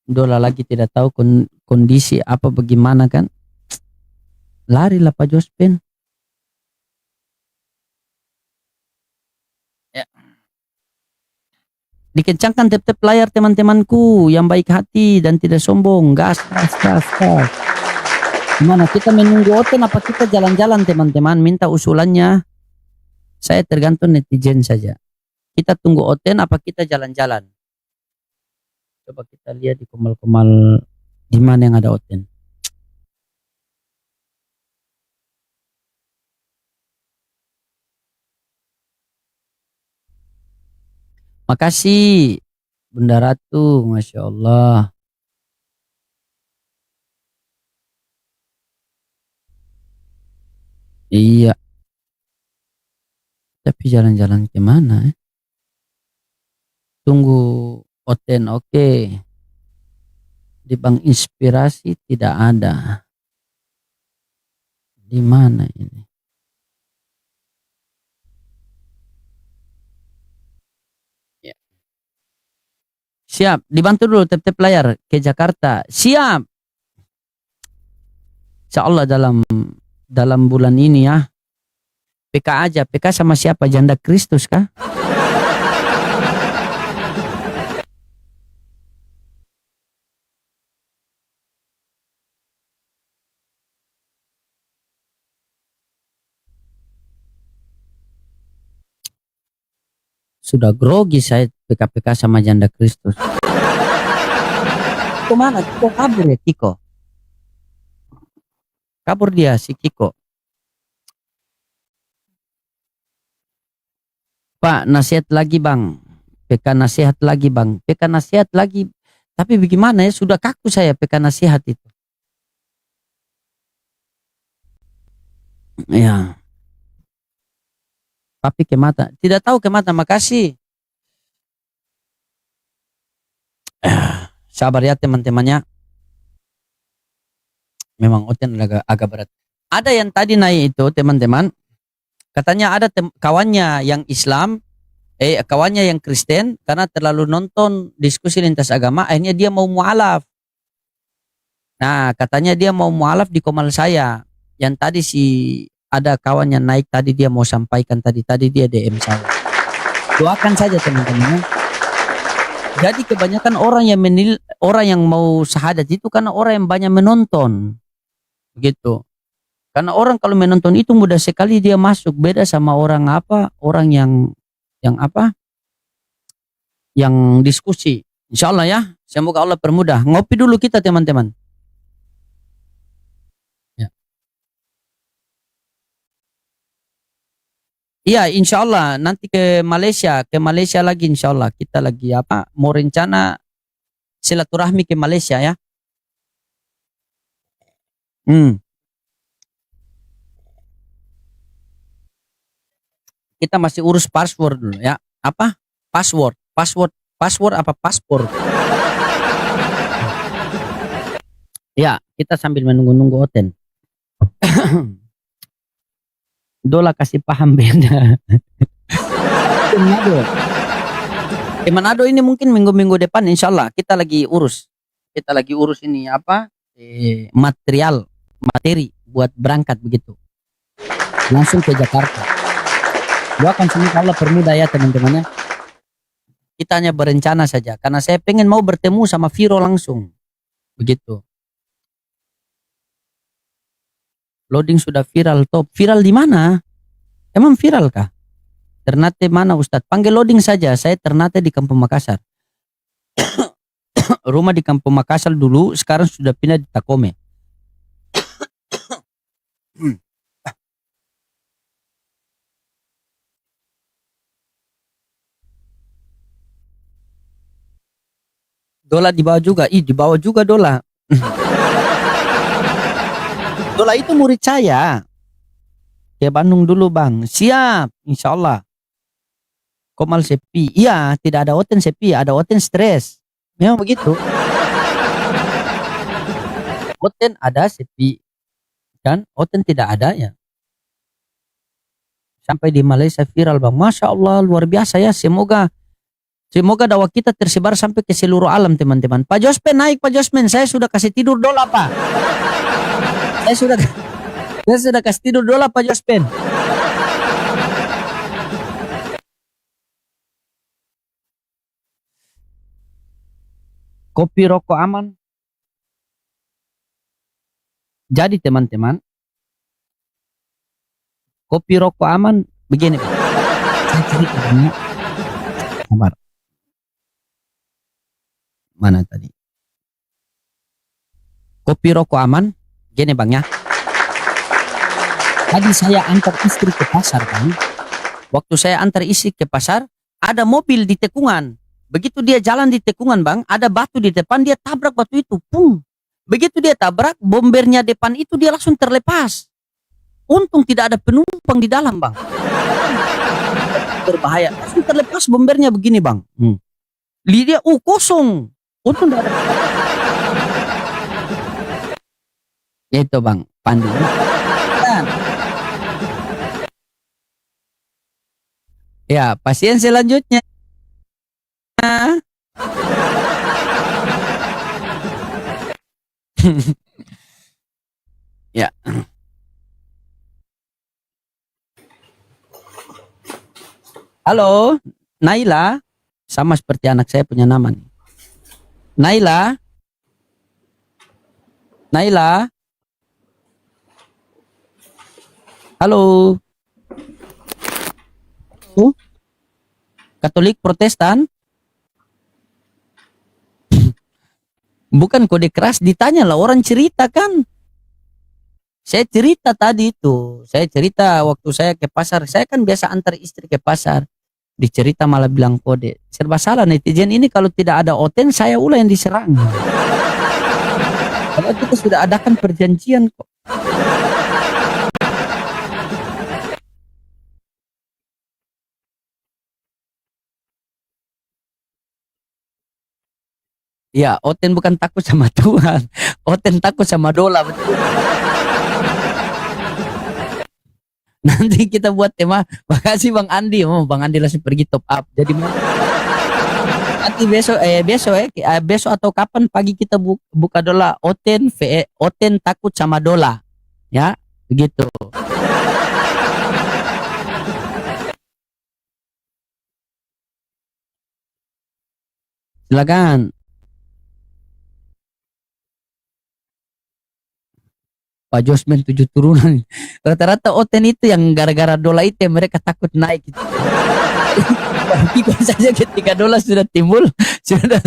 Dola lagi tidak tahu kondisi apa bagaimana kan. Larilah Pak Jospen. Ya. Dikencangkan tep-tep layar teman-temanku yang baik hati dan tidak sombong. Gas, gas, gas, gas. Gimana kita menunggu Oten apa kita jalan-jalan teman-teman? Minta usulannya. Saya tergantung netizen saja. Kita tunggu Oten apa kita jalan-jalan? Coba kita lihat di Komal-Komal di mana yang ada Oten. Makasih Bunda Ratu, Masya Allah. Iya. Tapi jalan-jalan kemana? Tunggu Oten, oke. Di Bank Inspirasi tidak ada. Di mana ini? Ya. Siap, dibantu dulu tep-tep layar ke Jakarta. Siap. Insya Allah dalam bulan ini ya. PK aja, PK sama siapa? Janda Kristus kah? Sudah grogi saya PK-PK sama Janda Kristus. Kemana? Kiko kabur ya Kiko? Kabur dia si Kiko. Pak, nasihat lagi bang. PK nasihat lagi bang. PK nasihat lagi. Tapi bagaimana ya? Sudah kaku saya PK nasihat itu. Ya. Papi ke mata. Tidak tahu ke mata. Makasih. Sabar ya teman-temannya. Memang Oten agak berat. Ada yang tadi naik itu teman-teman. Katanya ada kawannya yang Islam, kawannya yang Kristen, karena terlalu nonton diskusi lintas agama, akhirnya dia mau mualaf. Nah, katanya dia mau mualaf di Komal saya. Yang tadi ada kawan yang naik tadi dia mau sampaikan tadi dia DM saya. Doakan saja teman-teman. Jadi kebanyakan orang yang mau syahadat itu karena orang yang banyak menonton. Begitu. Karena orang kalau menonton itu mudah sekali dia masuk, beda sama orang yang diskusi. Insya Allah ya, semoga Allah permudah. Ngopi dulu kita teman-teman. Ya. Iya, insya Allah nanti ke Malaysia lagi insya Allah. Kita lagi mau rencana silaturahmi ke Malaysia ya. Kita masih urus password dulu ya. Apa? Password apa paspor? Ya, kita sambil menunggu Oten. Dola kasih paham beda. Manado ini mungkin minggu-minggu depan insya Allah kita lagi urus. Ini materi buat berangkat begitu. Langsung ke Jakarta. Doakan semoga Allah permudah ya teman-temannya. Kita hanya berencana saja karena saya pengen mau bertemu sama Viro langsung. Begitu. Loading sudah viral top. Viral di mana? Emang viral kah? Ternate mana Ustadz? Panggil loading saja. Saya Ternate di Kampung Makassar. Rumah di Kampung Makassar dulu, sekarang sudah pindah di Takome. Dola di bawah juga. Di bawah juga Dola. Dola itu murid saya. Ke Bandung dulu bang. Siap. Insya Allah. Komal sepi. Iya, tidak ada Oten sepi. Ada Oten stres. Memang begitu. Oten ada sepi. Dan Oten tidak ada ya. Sampai di Malaysia viral bang. Masya Allah luar biasa ya. Semoga dakwah kita tersebar sampai ke seluruh alam teman-teman. Pak Jospen naik Pak Jospen. Saya sudah kasih tidur dola Pak. Saya sudah kasih tidur dola Pak Jospen. Kopi rokok aman. Jadi teman-teman, kopi rokok aman begini Pak. Saya cerita dulu. Sabar. Mana tadi? Kopi rokok aman, gini bang ya. Tadi saya antar istri ke pasar bang. Waktu saya antar istri ke pasar, ada mobil di tikungan. Begitu dia jalan di tikungan bang, ada batu di depan, dia tabrak batu itu, pung. Begitu dia tabrak, bombernya depan itu dia langsung terlepas. Untung tidak ada penumpang di dalam bang. Berbahaya, langsung terlepas bombernya begini bang. Dia kosong. Untung tidak ada. Itu bang, Pandi. Ya, pasien selanjutnya. Ya. Halo, Naila. Sama seperti anak saya punya nama nih. Naila. Naila. Halo. Katolik Protestan? Bukan kode keras, ditanya lah orang cerita kan. Saya cerita tadi itu. Saya cerita waktu saya ke pasar. Saya kan biasa antar istri ke pasar. Dicerita malah bilang kode. Serba salah netizen ini, kalau tidak ada Oten saya ulah yang diserang. Kalau kita sudah adakan perjanjian kok. Ya, Oten bukan takut sama Tuhan. Oten takut sama dola, betul. Nanti kita buat tema. Makasih Bang Andi. Oh, Bang Andi langsung pergi top up. Jadi nanti besok atau kapan pagi kita buka dola Oten Oten takut sama dola. Ya, begitu. Silakan. Pak Josmen 7 turunan. Rata-rata Oten itu yang gara-gara dola itu yang mereka takut naik gitu. Kiko saja ketika dola sudah timbul sudah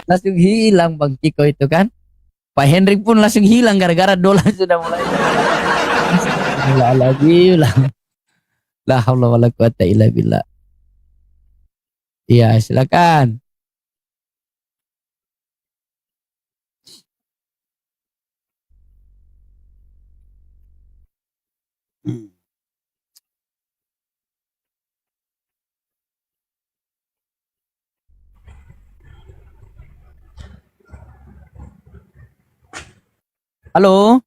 langsung hilang Bang Kiko itu kan. Pak Hendrik pun langsung hilang gara-gara dola sudah mulai. Lagi lah. La haula wala quwata illa billah. Iya, silakan. Halo.